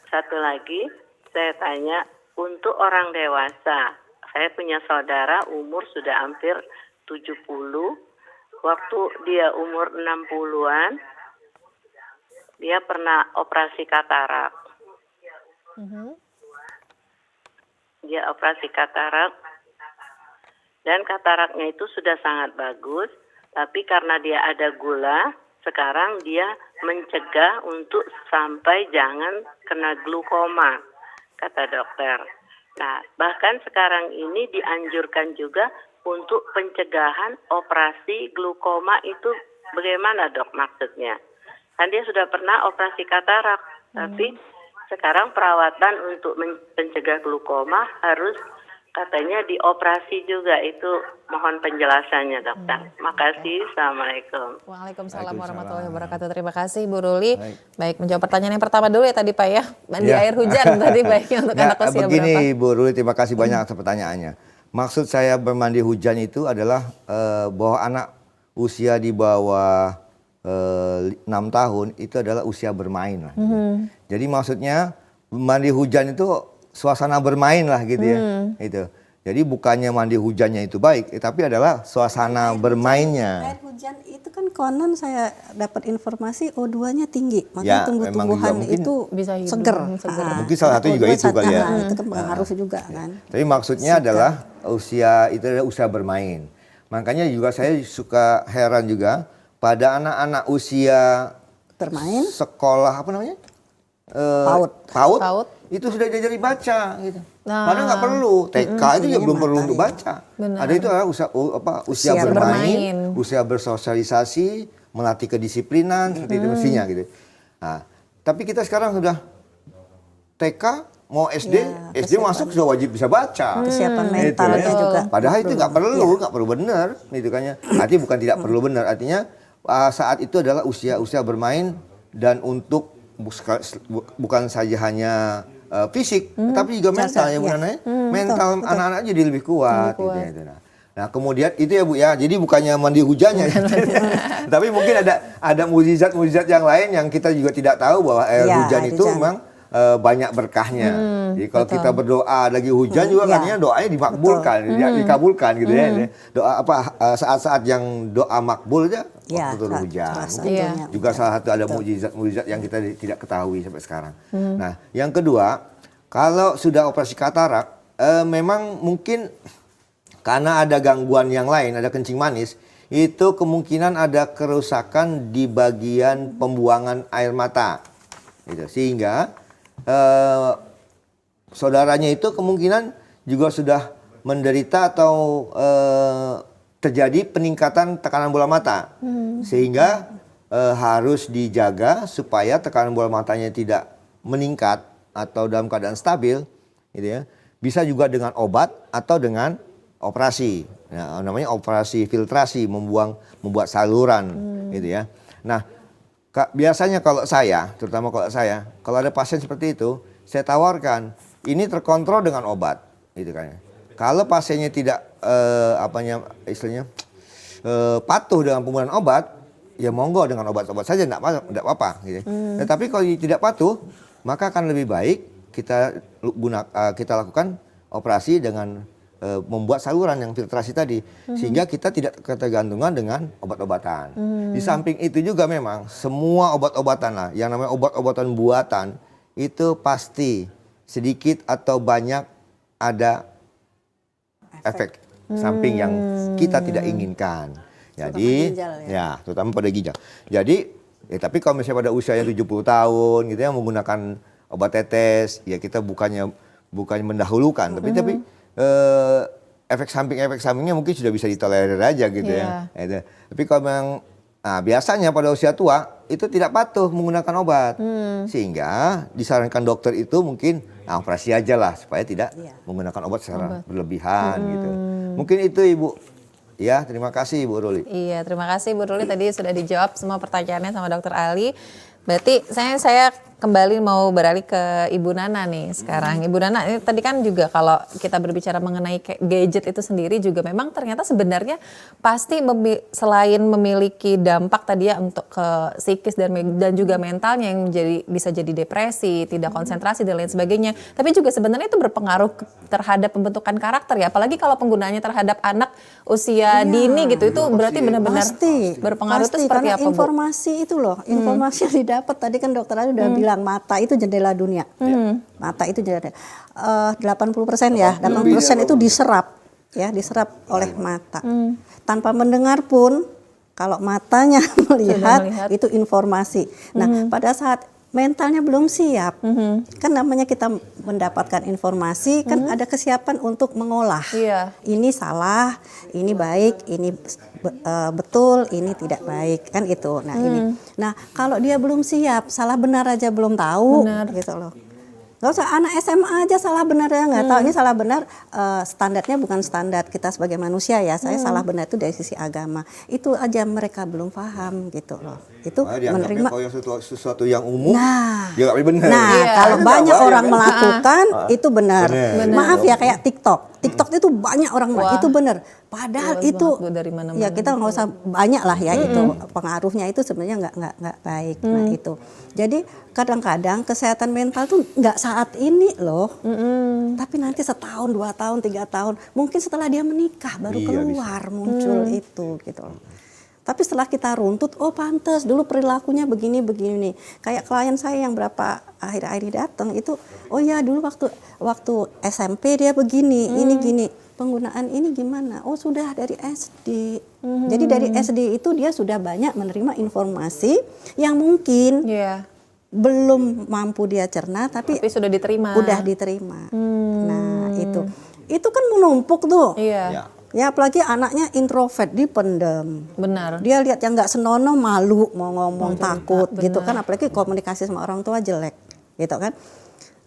Satu lagi, saya tanya untuk orang dewasa. Saya punya saudara umur sudah hampir 70. Waktu dia umur 60-an, dia pernah operasi katarak. dia operasi katarak. Dan kataraknya itu sudah sangat bagus, tapi karena dia ada gula, sekarang dia mencegah untuk sampai jangan kena glukoma, kata dokter. Nah, bahkan sekarang ini dianjurkan juga untuk pencegahan operasi glukoma itu bagaimana dok maksudnya? Kan dia sudah pernah operasi katarak, tapi sekarang perawatan untuk mencegah glukoma harus katanya dioperasi juga. Itu mohon penjelasannya dokter. Makasih. Assalamualaikum. Waalaikumsalam warahmatullahi wabarakatuh. Terima kasih Bu Ruli. Baik, menjawab pertanyaan yang pertama dulu ya tadi Pak ya. Mandi air hujan tadi baiknya untuk anak usia begini, berapa? Bu Ruli, terima kasih banyak atas pertanyaannya. Maksud saya bermandi hujan itu adalah bahwa anak usia di bawah 6 tahun itu adalah usia bermain lah. Jadi maksudnya mandi hujan itu suasana bermain lah gitu ya. Itu. Jadi bukannya mandi hujannya itu baik, tapi adalah suasana bermainnya. Air hujan itu kan konon saya dapat informasi O2-nya tinggi, makanya tumbuh-tumbuhan itu bisa seger. Mungkin salah satu juga itu kali ya. Itu kan pengaruh juga kan. Tapi maksudnya adalah usia itu adalah usia bermain. Makanya juga saya suka heran juga pada anak-anak usia bermain sekolah apa namanya? PAUD. Itu sudah diajari baca gitu. Padahal nggak perlu. TK itu juga belum perlu untuk baca. Ada itu adalah usia bermain, usia bersosialisasi, melatih kedisiplinan seperti itu mestinya gitu. Nah, tapi kita sekarang sudah TK mau SD, SD masuk sudah wajib bisa baca. Kesiapan mentalnya juga. Padahal itu nggak perlu benar. Itu kan artinya bukan tidak perlu benar. Artinya saat itu adalah usia bermain dan untuk bukan saja hanya fisik, tapi juga mental ya Bu Nana. Mental anak-anak jadi lebih kuat. Gitu. Nah kemudian itu ya Bu ya, jadi bukannya mandi hujannya, tapi mungkin ada mukjizat-mukjizat yang lain yang kita juga tidak tahu bahwa air hujan itu memang banyak berkahnya. Jadi kalau kita berdoa lagi hujan juga katanya doanya dimakbulkan, dikabulkan gitu ya. Doa saat-saat yang doa makbul aja waktu turun hujan. Mungkin juga salah satu ada mukjizat-mukjizat yang kita tidak ketahui sampai sekarang. Nah, yang kedua, kalau sudah operasi katarak, memang mungkin karena ada gangguan yang lain, ada kencing manis, itu kemungkinan ada kerusakan di bagian pembuangan air mata. Gitu. Sehingga saudaranya itu kemungkinan juga sudah menderita atau terjadi peningkatan tekanan bola mata. Sehingga harus dijaga supaya tekanan bola matanya tidak meningkat atau dalam keadaan stabil gitu ya. Bisa juga dengan obat atau dengan operasi. Ya, namanya operasi filtrasi, membuat saluran gitu ya. Nah, biasanya terutama kalau ada pasien seperti itu, saya tawarkan ini terkontrol dengan obat, gitu kan. Kalau pasiennya tidak patuh dengan penggunaan obat, ya monggo dengan obat-obat saja, tidak apa-apa. Gitu. Tetapi kalau tidak patuh, maka akan lebih baik kita lakukan operasi dengan membuat saluran yang filtrasi tadi, sehingga kita tidak ketergantungan dengan obat-obatan. Di samping itu juga memang semua obat-obatan lah, yang namanya obat-obatan buatan itu pasti sedikit atau banyak ada efek samping yang kita tidak inginkan. Jadi terutama pada ginjal. Jadi tapi kalau misalnya pada usia yang 70 tahun gitu ya menggunakan obat tetes, ya kita bukannya mendahulukan, tapi efek sampingnya mungkin sudah bisa ditolerir aja gitu ya. Tapi kalau memang biasanya pada usia tua itu tidak patuh menggunakan obat, sehingga disarankan dokter itu mungkin operasi aja lah supaya tidak menggunakan obat secara berlebihan gitu. Mungkin itu Ibu. Ya, terima kasih Ibu Ruli. Iya, terima kasih Bu Ruli, tadi sudah dijawab semua pertanyaannya sama Dokter Ali. Berarti saya kembali mau beralih ke Ibu Nana nih sekarang. Ibu Nana, ini tadi kan juga kalau kita berbicara mengenai gadget itu sendiri juga memang ternyata sebenarnya pasti selain memiliki dampak tadi ya untuk ke psikis dan juga mentalnya yang bisa jadi depresi, tidak konsentrasi dan lain sebagainya. Tapi juga sebenarnya itu berpengaruh terhadap pembentukan karakter ya. Apalagi kalau penggunaannya terhadap anak usia dini gitu, itu berarti benar-benar berpengaruh. Itu seperti karena apa Bu? Informasi itu loh, informasi yang didapat tadi kan dokter Ali udah bilang bilang mata itu jendela dunia. Mata itu jendela 80% ya, 80% itu diserap oleh mata. Tanpa mendengar pun, kalau matanya melihat itu informasi. Nah, pada saat mentalnya belum siap, kan namanya kita mendapatkan informasi, kan ada kesiapan untuk mengolah. Ini salah, ini baik, ini betul, ini tidak baik, kan itu. Nah ini. Nah kalau dia belum siap, salah benar aja belum tahu, gitu loh. Gak usah anak SMA aja salah benar ya nggak tahu. Ini salah benar, standarnya bukan standar kita sebagai manusia ya. Saya salah benar itu dari sisi agama. Itu aja mereka belum paham gitu loh. Itu menerima sesuatu yang umum. Dia nggak benar. Nah kalau banyak orang melakukan itu benar. Maaf ya kayak TikTok. TikTok itu banyak orang itu benar. Padahal itu dari mana-mana. Ya kita nggak usah banyak lah ya itu pengaruhnya itu sebenarnya nggak baik. Nah itu. Jadi kadang-kadang kesehatan mental tuh nggak saat ini loh, tapi nanti setahun, 2 tahun, 3 tahun, mungkin setelah dia menikah baru keluar muncul itu gitu loh. Tapi setelah kita runtut, oh pantes dulu perilakunya begini nih. Kayak klien saya yang berapa akhir-akhir ini datang itu, oh ya dulu waktu SMP dia begini, ini gini. Penggunaan ini gimana? Oh sudah dari SD. Jadi dari SD itu dia sudah banyak menerima informasi yang mungkin belum mampu dia cerna, tapi sudah diterima. Udah diterima. Nah itu kan menumpuk tuh. Ya apalagi anaknya introvert, dipendam. Benar. Dia lihat yang nggak senonoh malu mau ngomong, takut gitu kan. Apalagi komunikasi sama orang tua jelek, gitu kan.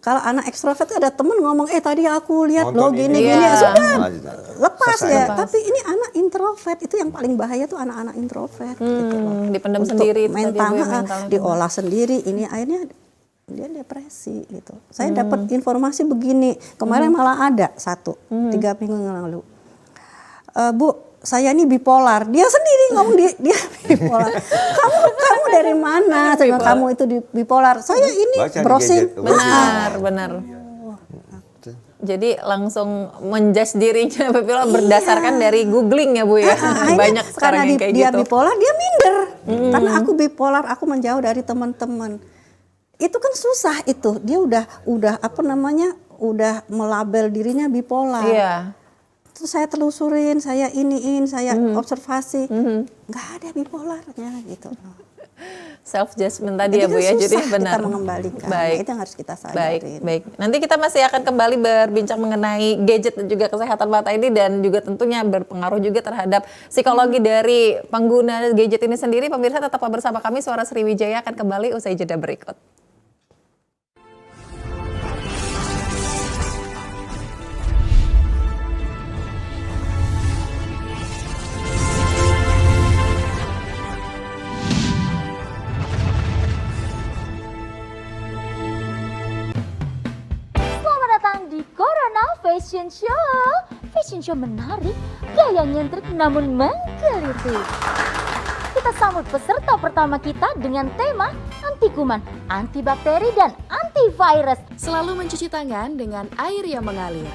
Kalau anak ekstrovert ada temen ngomong, tadi aku lihat lo gini, sudah lepas ya. Tapi ini anak introvert, itu yang paling bahaya tuh anak-anak introvert. Gitu loh. Dipendam untuk sendiri, mental, diolah sendiri, ini akhirnya dia depresi gitu. Saya dapat informasi begini, kemarin malah ada 3 minggu yang lalu. Bu, saya ini bipolar. Dia sendiri ngomong dia bipolar. Kamu dari mana? Kamu itu bipolar. Saya ini browsing. Benar. Jadi langsung menjudge dirinya bipolar berdasarkan dari googling ya Bu ya. Banyak sekarang yang kayak dia gitu. Bipolar, dia minder. Karena aku bipolar, aku menjauh dari teman-teman. Itu kan susah itu. Dia udah melabel dirinya bipolar. Terus saya telusurin, saya saya observasi, nggak ada bipolarnya gitu. Self judgment tadi ya Bu ya, jadi benar. Kita mengembalikan. Baik. Itu yang harus kita sadarin. Baik. Nanti kita masih akan kembali berbincang mengenai gadget dan juga kesehatan mata ini dan juga tentunya berpengaruh juga terhadap psikologi dari pengguna gadget ini sendiri. Pemirsa tetaplah bersama kami, Suara Sriwijaya akan kembali usai jeda berikut. Fashion show menarik, gaya nyentrik namun menggelitik. Kita sambut peserta pertama kita dengan tema anti kuman, antibakteri dan antivirus. Selalu mencuci tangan dengan air yang mengalir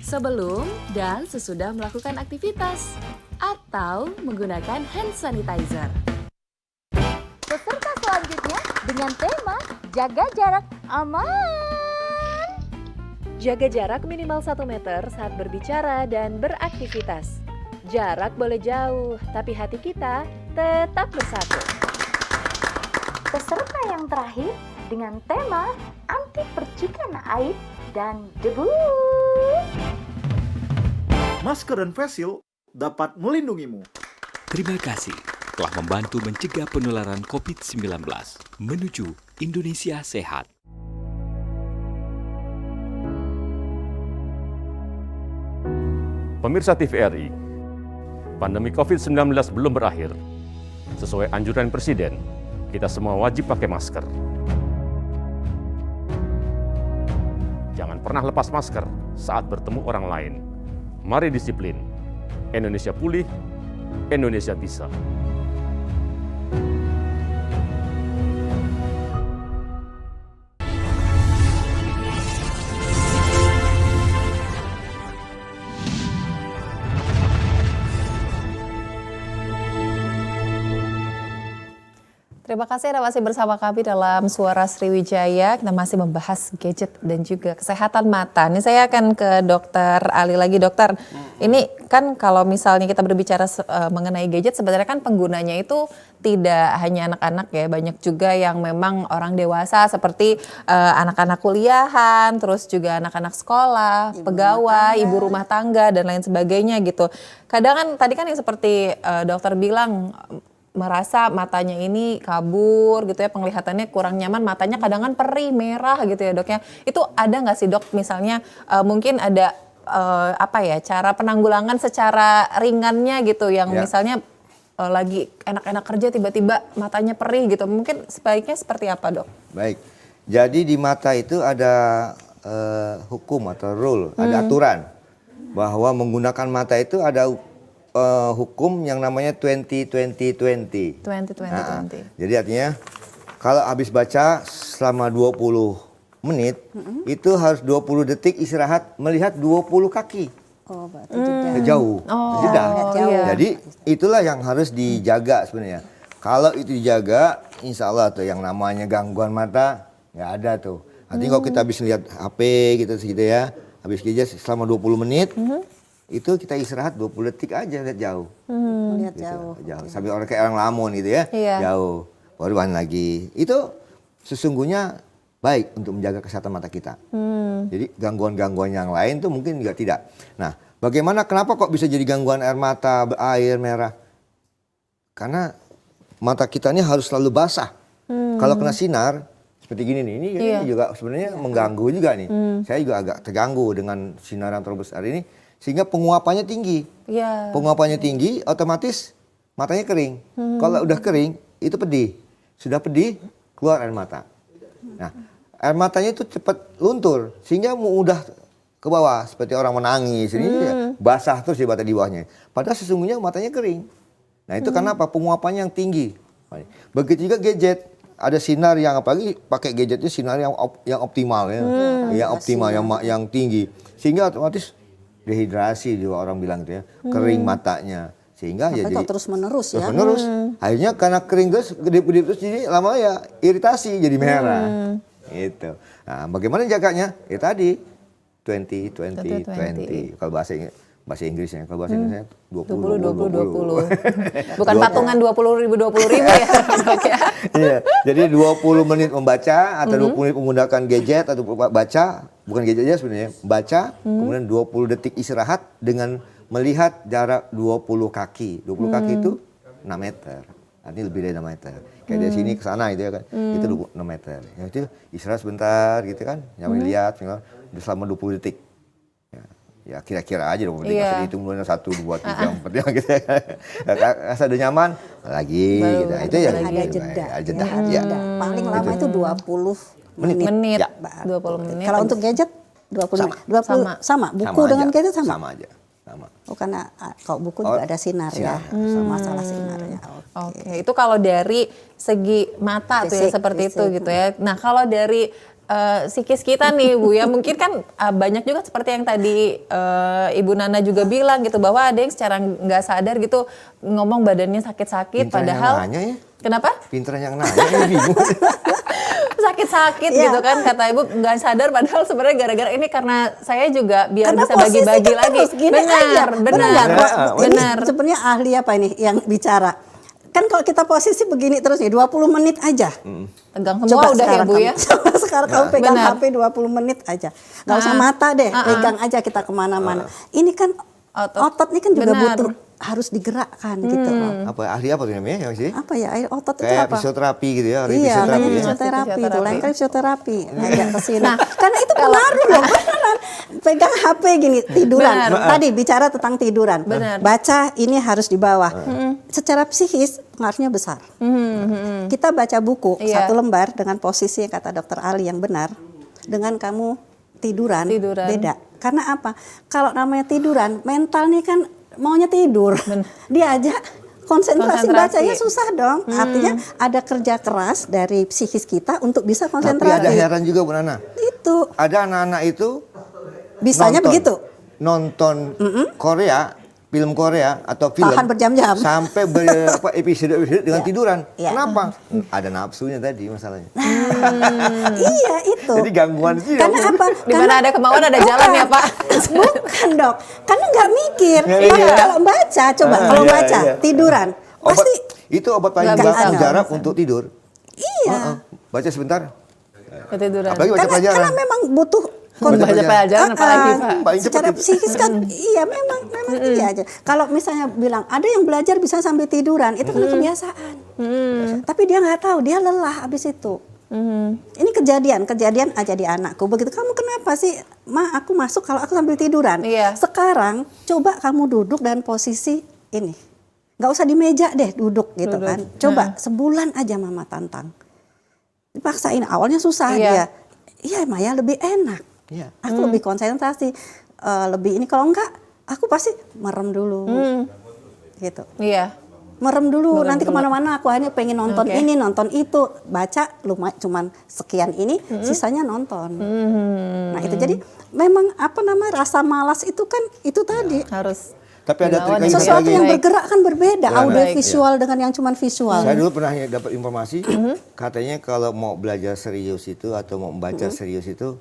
sebelum dan sesudah melakukan aktivitas atau menggunakan hand sanitizer. Peserta selanjutnya dengan tema jaga jarak aman. Jaga jarak minimal 1 meter saat berbicara dan beraktivitas. Jarak boleh jauh, tapi hati kita tetap bersatu. Peserta yang terakhir dengan tema anti percikan air dan debu. Masker dan face shield dapat melindungimu. Terima kasih telah membantu mencegah penularan COVID-19 menuju Indonesia sehat. Pemirsa TVRI, pandemi COVID-19 belum berakhir. Sesuai anjuran Presiden, kita semua wajib pakai masker. Jangan pernah lepas masker saat bertemu orang lain. Mari disiplin. Indonesia pulih, Indonesia bisa. Terima Terima kasih Anda masih bersama kami dalam Suara Sriwijaya. Kita masih membahas gadget dan juga kesehatan mata. Ini saya akan ke Dokter Ali lagi. Dokter, ini kan kalau misalnya kita berbicara mengenai gadget, sebenarnya kan penggunanya itu tidak hanya anak-anak ya, banyak juga yang memang orang dewasa seperti anak-anak kuliahan, terus juga anak-anak sekolah, pegawai, ibu rumah tangga dan lain sebagainya gitu. Kadang kan tadi kan yang seperti dokter bilang, merasa matanya ini kabur gitu ya, penglihatannya kurang nyaman, matanya kadang kan perih, merah gitu ya dok ya. Itu ada nggak sih dok misalnya mungkin ada cara penanggulangan secara ringannya gitu yang misalnya lagi enak-enak kerja tiba-tiba matanya perih gitu, mungkin sebaiknya seperti apa dok? Baik, jadi di mata itu ada hukum atau rule, ada aturan bahwa menggunakan mata itu ada hukum yang namanya 20-20-20. Jadi artinya kalau habis baca selama 20 menit itu harus 20 detik istirahat melihat 20 kaki. Oh, berarti jauh. Jeda. Iya. Jadi itulah yang harus dijaga sebenarnya. Kalau itu dijaga, insya Allah tuh yang namanya gangguan mata nggak ada tuh. Artinya kalau kita habis lihat HP gitu ya, habis kerja selama 20 menit, itu kita istirahat 20 detik aja lihat jauh. Lihat gitu, jauh. Sambil kayak orang lamun gitu ya, jauh. Baru lagi. Itu sesungguhnya baik untuk menjaga kesehatan mata kita. Jadi gangguan-gangguan yang lain tuh mungkin juga tidak. Nah, kenapa kok bisa jadi gangguan air mata, air merah? Karena mata kita ini harus selalu basah. Kalau kena sinar seperti gini nih, ini juga sebenarnya mengganggu juga nih. Saya juga agak terganggu dengan sinar yang terlalu besar ini, sehingga penguapannya tinggi. Penguapannya tinggi, otomatis matanya kering. Kalau udah kering, itu pedih. Sudah pedih, keluar air mata. Nah, air matanya itu cepat luntur, sehingga mudah ke bawah, seperti orang menangis. Ini basah terus di mata di bawahnya. Padahal sesungguhnya matanya kering. Nah, itu karena apa? Penguapannya yang tinggi. Begitu juga gadget. Ada sinar yang apalagi pakai gadget itu sinar yang optimal ya. Yang optimal, yang tinggi. Sehingga otomatis dehidrasi juga orang bilang itu ya, kering matanya, sehingga jadi terus menerus ya. Akhirnya karena kering terus, kedip-kedip terus, jadi lama ya iritasi, jadi merah. Itu. Nah, bagaimana jaganya? Ya tadi 20-20-20. Kalau bahasa Inggrisnya, kalau bahasa Inggrisnya 20-20-20. Bukan patungan 20.000 ya. Iya, jadi 20 menit membaca atau 20 menit menggunakan gadget atau baca, bukan gadget aja sebenarnya, baca, kemudian 20 detik istirahat dengan melihat jarak 20 kaki. 20 kaki itu 6 meter. Artinya lebih dari 6 meter. Kayak dari sini ke sana itu ya kan. Itu 6 meter. Ya, itu istirahat sebentar gitu kan. Nyampe lihat selama 20 detik. Ya kira-kira aja 20 detik, masih dihitung dulu 1, 2, 3, 4 yang gitu ya. Rasa udah nyaman, lagi gitu. Itu ya ada jeda. Ya. Paling lama itu 20 menit. Ya. 20 menit. Kalau untuk gadget 20 menit. 20 sama. Buku sama dengan aja. gadget sama. Sama aja. Sama. Oh, karena kalau buku juga ada sinar ya. Masalah sinarnya. Oke, itu kalau dari segi mata tuh ya seperti itu gitu ya. Nah, kalau dari psikis kita nih Bu ya, mungkin kan banyak juga seperti yang tadi Ibu Nana juga bilang gitu, bahwa ada yang secara nggak sadar gitu ngomong badannya sakit-sakit, padahal yang nanya ya? Kenapa? Pinter yang nanya, ini bingung. Sakit-sakit gitu kan kata Ibu, nggak sadar padahal sebenarnya gara-gara ini karena saya juga biar karena bisa bagi-bagi lagi. Benar. Sebenarnya ahli apa ini yang bicara? Kan kalau kita posisi begini terus nih 20 menit aja. Tegang semua udah ya Bu ya. Sekarang kamu pegang HP 20 menit aja. Gak usah mata deh, pegang aja kita kemana-mana. Ini kan otot ini kan juga butuh harus digerakkan gitu loh. Apa ahli apa tuh namanya sih? Apa ya otot itu kayak apa? Fisioterapi gitu ya. Iya, kayak fisioterapi itu, lain kali fisioterapi ngajak ke sini. Karena itu pengaruh loh beneran. Pegang HP gini tiduran. Tadi bicara tentang tiduran. Baca ini harus di bawah. Secara psikis pengaruhnya besar. Kita baca buku satu lembar dengan posisi yang kata Dokter Ali yang benar, dengan kamu tiduran. Beda. Karena apa? Kalau namanya tiduran, mental nih kan maunya tidur. Dia aja konsentrasi bacanya susah dong. Artinya ada kerja keras dari psikis kita untuk bisa konsentrasi. Tapi ada heran juga Bu Nana. Itu. Ada anak-anak itu bisanya begitu. Nonton Korea film Korea atau film Tahan berjam-jam. sampai episode dengan tiduran. Iya. Kenapa? Ada nafsunya tadi masalahnya. Iya itu. Jadi gangguan sih. Karena apa? Di mana ada kemauan ada jalan ya Pak. Bukan dok, karena nggak mikir. Iya. Kan kalau baca, coba kalau iya, baca iya. tiduran, pasti Itu obat paling Nggak bisa. mujarab untuk tidur. iya. Baca sebentar. Ketiduran. Apalagi baca pelajaran. Karena memang butuh Baca pelajaran apalagi Pak. Paling cepat secara itu. psikis kan iya memang iya aja. Kalau misalnya bilang ada yang belajar bisa sambil tiduran itu kan kebiasaan. Tapi dia nggak tahu dia lelah abis itu. Ini kejadian aja di anakku begitu. Kamu kenapa sih, Ma? Aku masuk kalau aku sambil tiduran. Iya. Sekarang coba kamu duduk dan posisi ini. Nggak usah di meja deh duduk gitu kan. Coba sebulan aja Mama tantang. Dipaksain awalnya susah Iya. dia. Iya Maya lebih enak. Iya. Aku lebih konsentrasi, lebih ini. Kalau enggak, aku pasti merem dulu, gitu. Iya. Merem dulu. Nanti kemana-mana aku hanya pengen nonton Oke. ini, nonton itu, baca lumayan cuman sekian ini, sisanya nonton. Nah itu jadi memang rasa malas itu kan itu tadi. Harus. Tapi ada trik lagi, Sesuatu lagi. yang bergerak kan berbeda, Ya, audio baik, visual dengan yang cuman visual. Saya dulu pernah dapat informasi, katanya kalau mau belajar serius itu atau mau membaca serius itu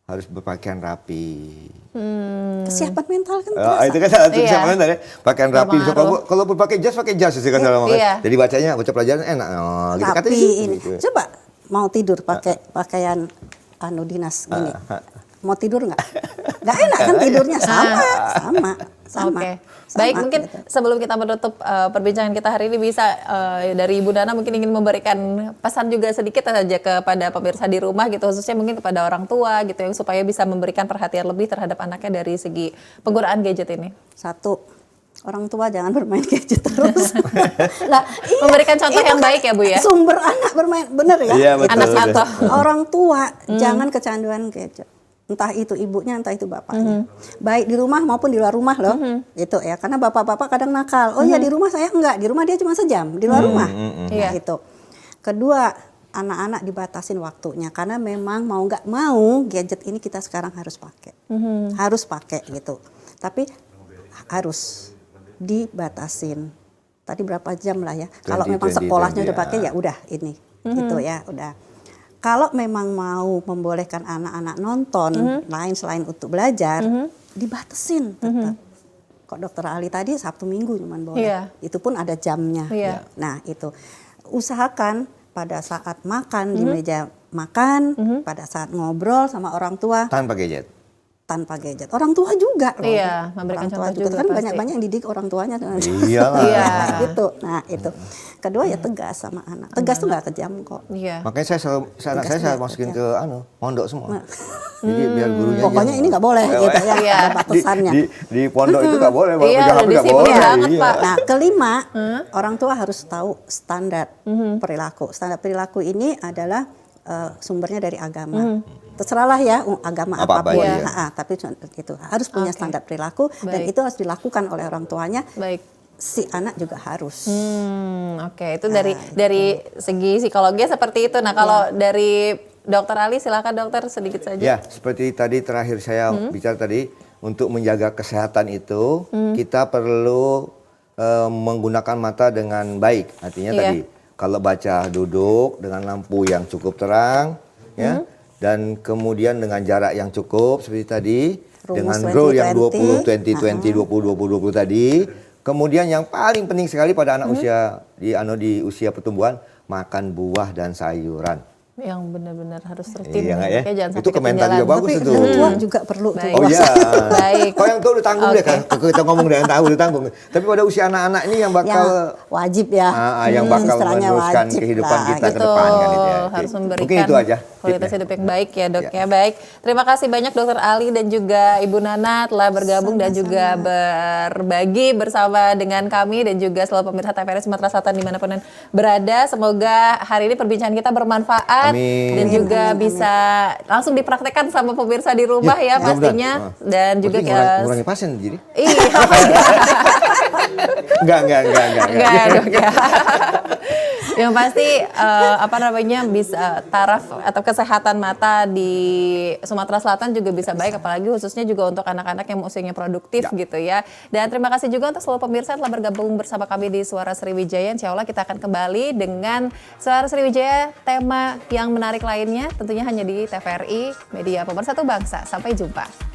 harus berpakaian rapi. Kesiapan mental kan Itu kan salah satu Iya. kesiapan mental ya. Pakaian rapi. So, Berpengaruh. kalau pakai jas sih kan dalam Iya. Jadi baca pelajaran enak. Oh, gitu katanya Tapi sih, ini, gitu. coba mau tidur pakai pakaian dinas gini. Mau tidur nggak? Nggak enak kan tidurnya sama. Oke. Baik, mungkin sebelum kita menutup perbincangan kita hari ini bisa dari Ibu Nana mungkin ingin memberikan pesan juga sedikit saja kepada pemirsa di rumah gitu, khususnya mungkin kepada orang tua gitu yang supaya bisa memberikan perhatian lebih terhadap anaknya dari segi penggunaan gadget ini. Satu, orang tua jangan bermain gadget terus. Lah, iya, Memberikan contoh itu yang kan baik ya Bu ya. Sumber anak bermain, bener ya? Iya, betul, Anak betul. contoh. Orang tua jangan kecanduan gadget. Entah itu ibunya, entah itu bapaknya. Baik di rumah maupun di luar rumah loh. Itu ya, karena bapak-bapak kadang nakal. Oh ya di rumah saya enggak, di rumah dia cuma sejam, di luar rumah. Iya. Nah, itu. Kedua, anak-anak dibatasin waktunya karena memang mau nggak mau gadget ini kita sekarang harus pakai. Harus pakai gitu. Tapi harus dibatasin. Tadi berapa jam lah ya. Kalau memang 20, sekolahnya udah ya. pakai ya udah ini. Gitu ya, udah. Kalau memang mau membolehkan anak-anak nonton lain selain untuk belajar, dibatasin tetap. Kok Dokter Ali tadi Sabtu Minggu cuman boleh. Iya. Itu pun ada jamnya. Iya. Nah, itu. Usahakan pada saat makan di meja makan, pada saat ngobrol sama orang tua Tanpa gadget. tanpa gadget. Orang tua juga loh. Iya, memberikan Orang tua contoh juga Kan pasti. banyak-banyak yang didik orang tuanya. Iya. Iya. Gitu. Nah, itu. Kedua ya tegas sama anak. Tegas tuh nggak kejam kok. Iya. Makanya anak saya Tegas masukin ya. ke mondok semua. Jadi biar gurunya Pokoknya ini nggak boleh gitu ya, Iya. ada batasannya. di pondok itu nggak boleh, Iya, pegang HP nggak disiplin boleh. banget, Iya. Pak. Nah, kelima, orang tua harus tahu standar perilaku. Standar perilaku ini adalah sumbernya dari agama. Terserahlah ya agama Apa-apa, apapun. iya. Tapi itu harus punya standar perilaku dan Baik. itu harus dilakukan oleh orang tuanya. Baik. Si anak juga harus. Oke, itu dari segi psikologi seperti itu. Nah, kalau dari Dokter Ali, silakan dokter sedikit saja. Ya, seperti tadi terakhir saya bicara tadi, untuk menjaga kesehatan itu kita perlu menggunakan mata dengan baik. Artinya Iya. tadi kalau baca duduk dengan lampu yang cukup terang, ya, dan kemudian dengan jarak yang cukup seperti tadi, Rumus dengan rule yang 20-20. 20-20, 20-20 tadi. Kemudian yang paling penting sekali pada anak usia di usia pertumbuhan, makan buah dan sayuran. Yang benar-benar harus rutin. Iya nggak ya? Oke, jangan Itu sampai ke mental ketinggalan. juga bagus Tapi itu. yang tua juga perlu tuh. Baik. Oh iya. Baik. Kau yang tahu ditanggung deh kan. Kita ngomong dengan tahu ditanggung. Tapi pada usia anak-anak ini yang bakal wajib ya. yang bakal Istilahnya meneruskan wajib kehidupan lah. kita ke depan kan itu ya. Harus memberikan Mungkin itu aja. kualitas tipsnya. hidup yang baik ya dok ya. Baik, terima kasih banyak Dokter Ali dan juga Ibu Nana telah bergabung dan juga berbagi bersama dengan kami dan juga seluruh pemirsa TVRI Sumatera Selatan dimanapun berada. Semoga hari ini perbincangan kita bermanfaat sehat Amin. dan juga Amin. bisa langsung dipraktekkan sama pemirsa di rumah ya pastinya. Dan juga ngurangi pasien jadi. Iya. Enggak. Yang pasti bisa taraf atau kesehatan mata di Sumatera Selatan juga bisa baik, apalagi khususnya juga untuk anak-anak yang usianya produktif gitu ya. Dan terima kasih juga untuk seluruh pemirsa yang telah bergabung bersama kami di Suara Sriwijaya. Insya Allah kita akan kembali dengan Suara Sriwijaya tema yang menarik lainnya, tentunya hanya di TVRI, Media Pemersatu Bangsa. Sampai jumpa.